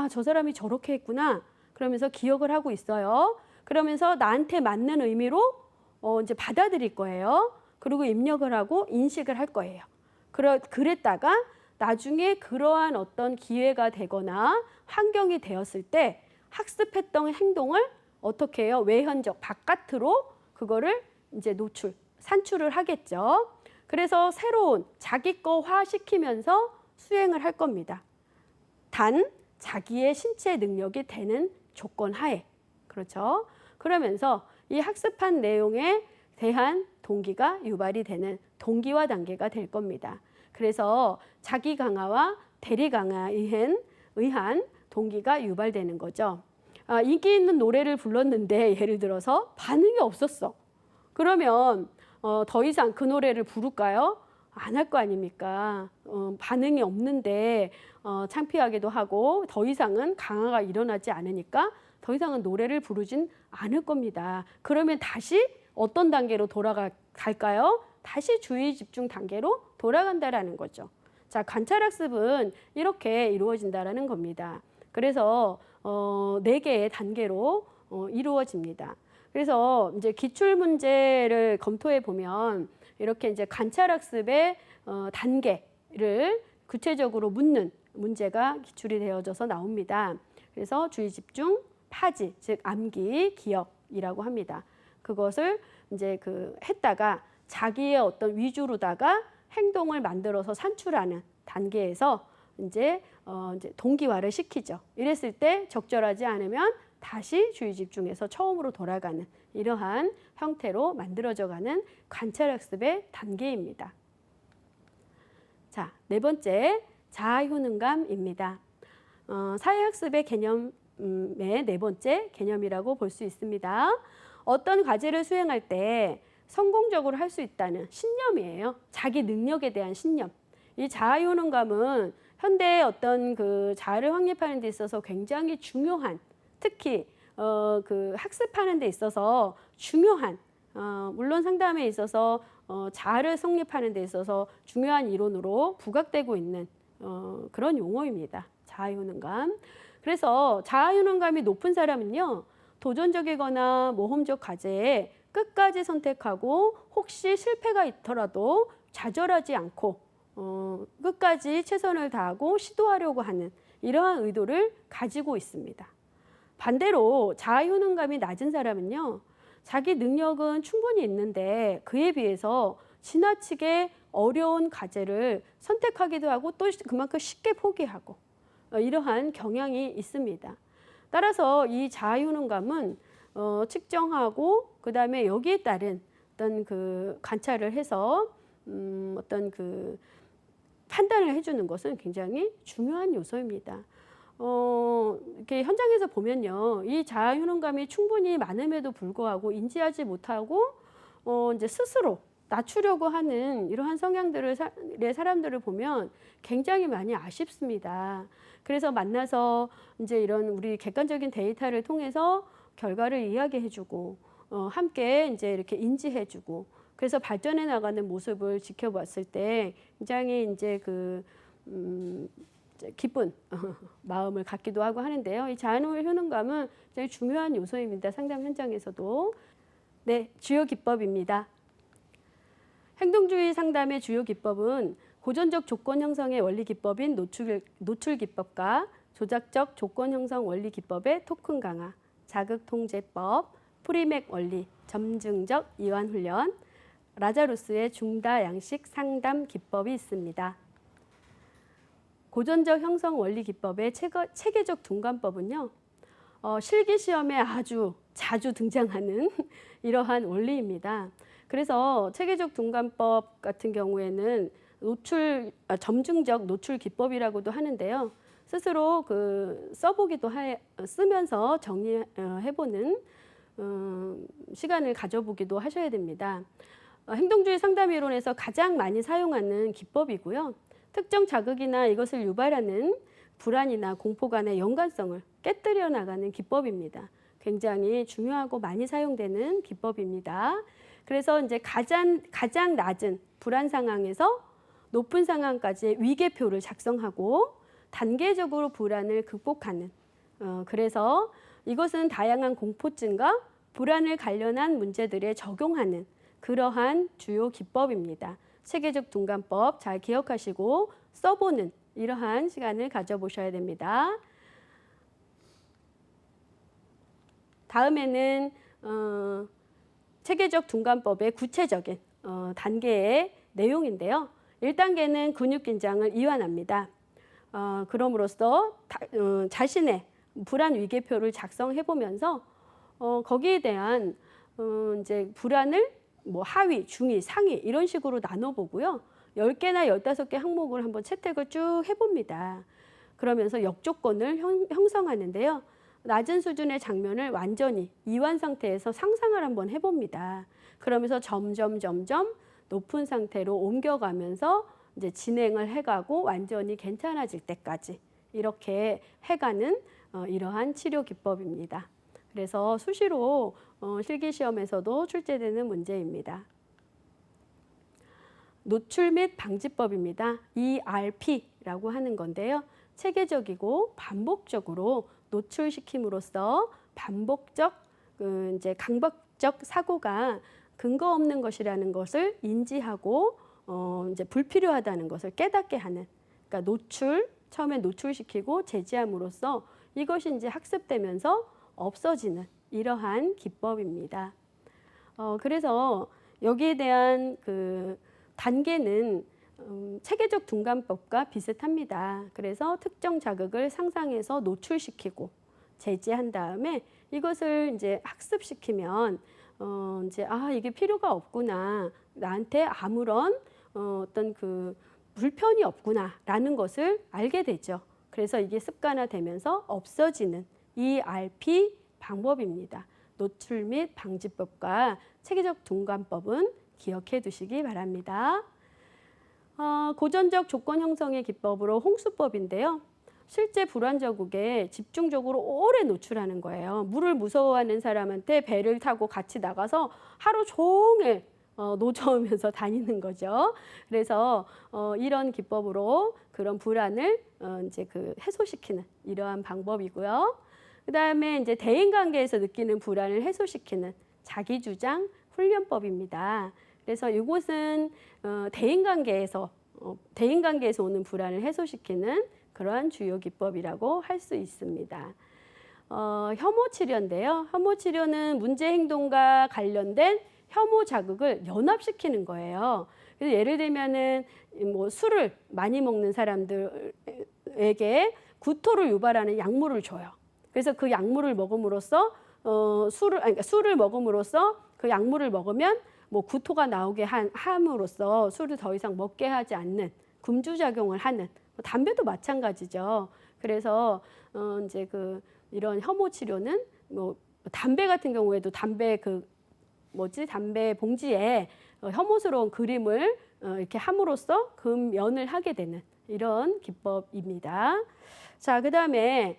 저 사람이 저렇게 했구나. 그러면서 기억을 하고 있어요. 그러면서 나한테 맞는 의미로 이제 받아들일 거예요. 그리고 입력을 하고 인식을 할 거예요. 그랬다가 나중에 그러한 어떤 기회가 되거나 환경이 되었을 때 학습했던 행동을 어떻게 해요? 외현적, 바깥으로 그거를 이제 산출을 하겠죠. 그래서 새로운 자기 거화 시키면서 수행을 할 겁니다. 단 자기의 신체 능력이 되는 조건 하에. 그렇죠? 그러면서 이 학습한 내용에 대한 동기가 유발이 되는 동기화 단계가 될 겁니다. 그래서 자기 강화와 대리 강화에 의한 동기가 유발되는 거죠. 인기 있는 노래를 불렀는데 예를 들어서 반응이 없었어. 그러면 더 이상 그 노래를 부를까요? 안 할 거 아닙니까? 반응이 없는데 창피하기도 하고 더 이상은 강화가 일어나지 않으니까 더 이상은 노래를 부르진 않을 겁니다. 그러면 다시 어떤 단계로 갈까요? 다시 주의 집중 단계로 돌아간다라는 거죠. 자, 관찰학습은 이렇게 이루어진다라는 겁니다. 그래서 4개의 단계로 이루어집니다. 그래서 이제 기출 문제를 검토해 보면 이렇게 이제 관찰학습의 단계를 구체적으로 묻는 문제가 기출이 되어져서 나옵니다. 그래서 주의 집중, 파지, 즉 암기, 기억이라고 합니다. 그것을 이제 했다가 자기의 어떤 위주로다가 행동을 만들어서 산출하는 단계에서 이제 동기화를 시키죠. 이랬을 때 적절하지 않으면 다시 주의 집중해서 처음으로 돌아가는 이러한 형태로 만들어져가는 관찰학습의 단계입니다. 자, 네 번째, 자아효능감입니다. 사회학습의 개념의 네 번째 개념이라고 볼 수 있습니다. 어떤 과제를 수행할 때 성공적으로 할 수 있다는 신념이에요. 자기 능력에 대한 신념. 이 자아효능감은 현대의 어떤 자아를 확립하는 데 있어서 굉장히 중요한, 특히 학습하는 데 있어서 중요한, 물론 상담에 있어서 자아를 성립하는 데 있어서 중요한 이론으로 부각되고 있는 그런 용어입니다. 자아효능감. 그래서 자아효능감이 높은 사람은요, 도전적이거나 모험적 과제에 끝까지 선택하고 혹시 실패가 있더라도 좌절하지 않고 끝까지 최선을 다하고 시도하려고 하는 이러한 의도를 가지고 있습니다. 반대로 자아효능감이 낮은 사람은요, 자기 능력은 충분히 있는데 그에 비해서 지나치게 어려운 과제를 선택하기도 하고 또 그만큼 쉽게 포기하고 이러한 경향이 있습니다. 따라서 이 자아효능감은 측정하고 그다음에 여기에 따른 어떤 관찰을 해서 어떤 판단을 해주는 것은 굉장히 중요한 요소입니다. 이렇게 현장에서 보면요, 이 자아효능감이 충분히 많음에도 불구하고 인지하지 못하고 이제 스스로 낮추려고 하는 이러한 성향들의 사람들을 보면 굉장히 많이 아쉽습니다. 그래서 만나서 이제 이런 우리 객관적인 데이터를 통해서 결과를 이야기해주고 함께 이제 이렇게 인지해주고 그래서 발전해 나가는 모습을 지켜봤을 때 굉장히 이제 기쁜 마음을 갖기도 하고 하는데요. 이 자아효능감은 굉장히 중요한 요소입니다. 상담 현장에서도. 네, 주요 기법입니다. 행동주의 상담의 주요 기법은 고전적 조건 형성의 원리 기법인 노출 기법과 조작적 조건 형성 원리 기법의 토큰 강화, 자극 통제법, 프리맥 원리, 점증적 이완 훈련, 라자루스의 중다 양식 상담 기법이 있습니다. 고전적 형성 원리 기법의 체계적 둔감법은요, 실기 시험에 아주 자주 등장하는 이러한 원리입니다. 그래서 체계적 둔감법 같은 경우에는 점증적 노출 기법이라고도 하는데요. 스스로 쓰면서 정리해보는 시간을 가져보기도 하셔야 됩니다. 행동주의 상담 이론에서 가장 많이 사용하는 기법이고요. 특정 자극이나 이것을 유발하는 불안이나 공포 간의 연관성을 깨뜨려 나가는 기법입니다. 굉장히 중요하고 많이 사용되는 기법입니다. 그래서 이제 가장 낮은 불안 상황에서 높은 상황까지 위계표를 작성하고 단계적으로 불안을 극복하는, 그래서 이것은 다양한 공포증과 불안을 관련한 문제들에 적용하는 그러한 주요 기법입니다. 체계적 둔감법 잘 기억하시고 써보는 이러한 시간을 가져보셔야 됩니다. 다음에는 체계적 둔감법의 구체적인 단계의 내용인데요. 1단계는 근육 긴장을 이완합니다. 그럼으로써 자신의 불안 위계표를 작성해 보면서 거기에 대한 이제 불안을 뭐 하위, 중위, 상위 이런 식으로 나눠보고요. 10개나 15개 항목을 한번 채택을 쭉 해봅니다. 그러면서 역조건을 형성하는데요. 낮은 수준의 장면을 완전히 이완 상태에서 상상을 한번 해봅니다. 그러면서 점점 높은 상태로 옮겨가면서 이제 진행을 해가고 완전히 괜찮아질 때까지 이렇게 해가는 이러한 치료 기법입니다. 그래서 수시로 실기시험에서도 출제되는 문제입니다. 노출 및 방지법입니다. ERP라고 하는 건데요. 체계적이고 반복적으로 노출시킴으로써 반복적 이제 강박적 사고가 근거 없는 것이라는 것을 인지하고 이제 불필요하다는 것을 깨닫게 하는, 그러니까 처음에 노출시키고 제지함으로써 이것이 이제 학습되면서 없어지는 이러한 기법입니다. 그래서 여기에 대한 단계는 체계적 둔감법과 비슷합니다. 그래서 특정 자극을 상상해서 노출시키고 제지한 다음에 이것을 이제 학습시키면 이제 이게 필요가 없구나, 나한테 아무런 어떤 불편이 없구나라는 것을 알게 되죠. 그래서 이게 습관화되면서 없어지는 ERP 방법입니다. 노출 및 방지법과 체계적 둔감법은 기억해 두시기 바랍니다. 고전적 조건 형성의 기법으로 홍수법인데요. 실제 불안 자국에 집중적으로 오래 노출하는 거예요. 물을 무서워하는 사람한테 배를 타고 같이 나가서 하루 종일 노저으면서 다니는 거죠. 그래서 이런 기법으로 그런 불안을 이제 해소시키는 이러한 방법이고요. 그다음에 이제 대인 관계에서 느끼는 불안을 해소시키는 자기주장 훈련법입니다. 그래서 이곳은 대인 관계에서 오는 불안을 해소시키는 그러한 주요 기법이라고 할 수 있습니다. 혐오 치료인데요. 혐오 치료는 문제 행동과 관련된 혐오 자극을 연합시키는 거예요. 그래서 예를 들면은 뭐 술을 많이 먹는 사람들에게 구토를 유발하는 약물을 줘요. 그래서 그 약물을 먹음으로써 술을 먹음으로써 그 약물을 먹으면 뭐 구토가 나오게 함으로써 술을 더 이상 먹게 하지 않는 금주작용을 하는, 담배도 마찬가지죠. 그래서 이제 이런 혐오 치료는 뭐 담배 같은 경우에도 담배 담배 봉지에 혐오스러운 그림을 이렇게 함으로써 금연을 하게 되는 이런 기법입니다. 자, 그다음에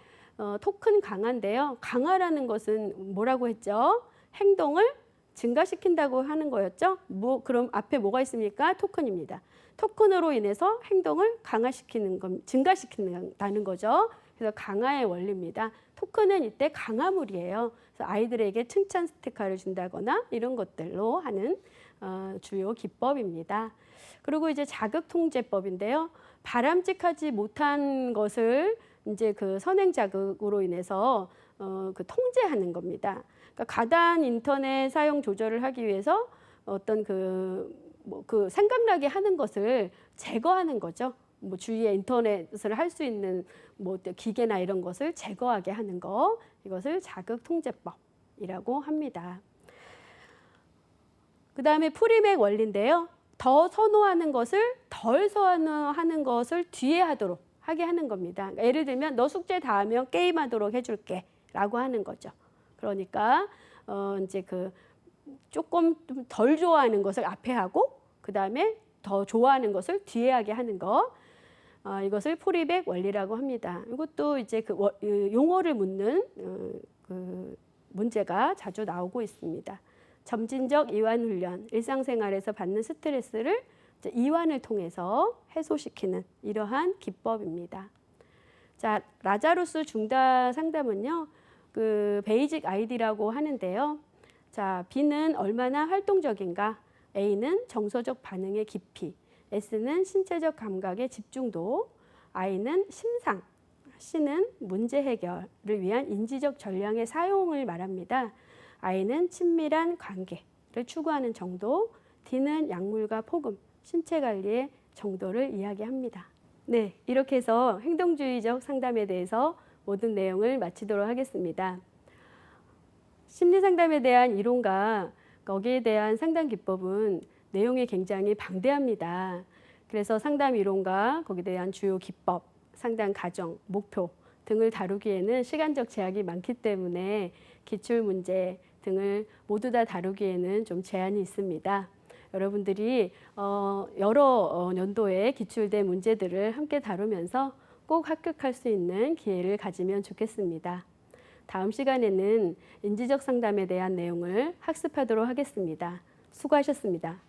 토큰 강화인데요. 강화라는 것은 뭐라고 했죠? 행동을 증가시킨다고 하는 거였죠. 그럼 앞에 뭐가 있습니까? 토큰입니다. 토큰으로 인해서 행동을 증가시킨다는 거죠. 그래서 강화의 원리입니다. 토큰은 이때 강화물이에요. 그래서 아이들에게 칭찬 스티커를 준다거나 이런 것들로 하는 주요 기법입니다. 그리고 이제 자극 통제법인데요. 바람직하지 못한 것을 이제 그 선행 자극으로 인해서 그 통제하는 겁니다. 그러니까 가단 인터넷 사용 조절을 하기 위해서 어떤 그 생각나게 하는 것을 제거하는 거죠. 뭐 주위에 인터넷을 할 수 있는 뭐 기계나 이런 것을 제거하게 하는 거, 이것을 자극 통제법이라고 합니다. 그 다음에 프리맥 원리인데요. 더 선호하는 것을 덜 선호하는 것을 뒤에 하게 하는 겁니다. 그러니까 예를 들면 너 숙제 다 하면 게임하도록 해줄게 라고 하는 거죠. 그러니까 이제 그 조금 덜 좋아하는 것을 앞에 하고 그 다음에 더 좋아하는 것을 뒤에 하게 하는 거, 이것을 프리백 원리라고 합니다. 이것도 이제 그 용어를 묻는 그 문제가 자주 나오고 있습니다. 점진적 이완 훈련, 일상생활에서 받는 스트레스를 이완을 통해서 해소시키는 이러한 기법입니다. 자, 라자루스 중다 상담은요, 그 베이직 아이디라고 하는데요. 자, B는 얼마나 활동적인가? A는 정서적 반응의 깊이, S는 신체적 감각의 집중도, I는 심상, C는 문제 해결을 위한 인지적 전략의 사용을 말합니다. I는 친밀한 관계를 추구하는 정도, D는 약물과 폭음, 신체 관리의 정도를 이야기합니다. 네, 이렇게 해서 행동주의적 상담에 대해서 모든 내용을 마치도록 하겠습니다. 심리상담에 대한 이론과 거기에 대한 상담 기법은 내용이 굉장히 방대합니다. 그래서 상담 이론과 거기에 대한 주요 기법, 상담 과정, 목표 등을 다루기에는 시간적 제약이 많기 때문에 기출문제 등을 모두 다 다루기에는 좀 제한이 있습니다. 여러분들이 여러 연도에 기출된 문제들을 함께 다루면서 꼭 합격할 수 있는 기회를 가지면 좋겠습니다. 다음 시간에는 인지적 상담에 대한 내용을 학습하도록 하겠습니다. 수고하셨습니다.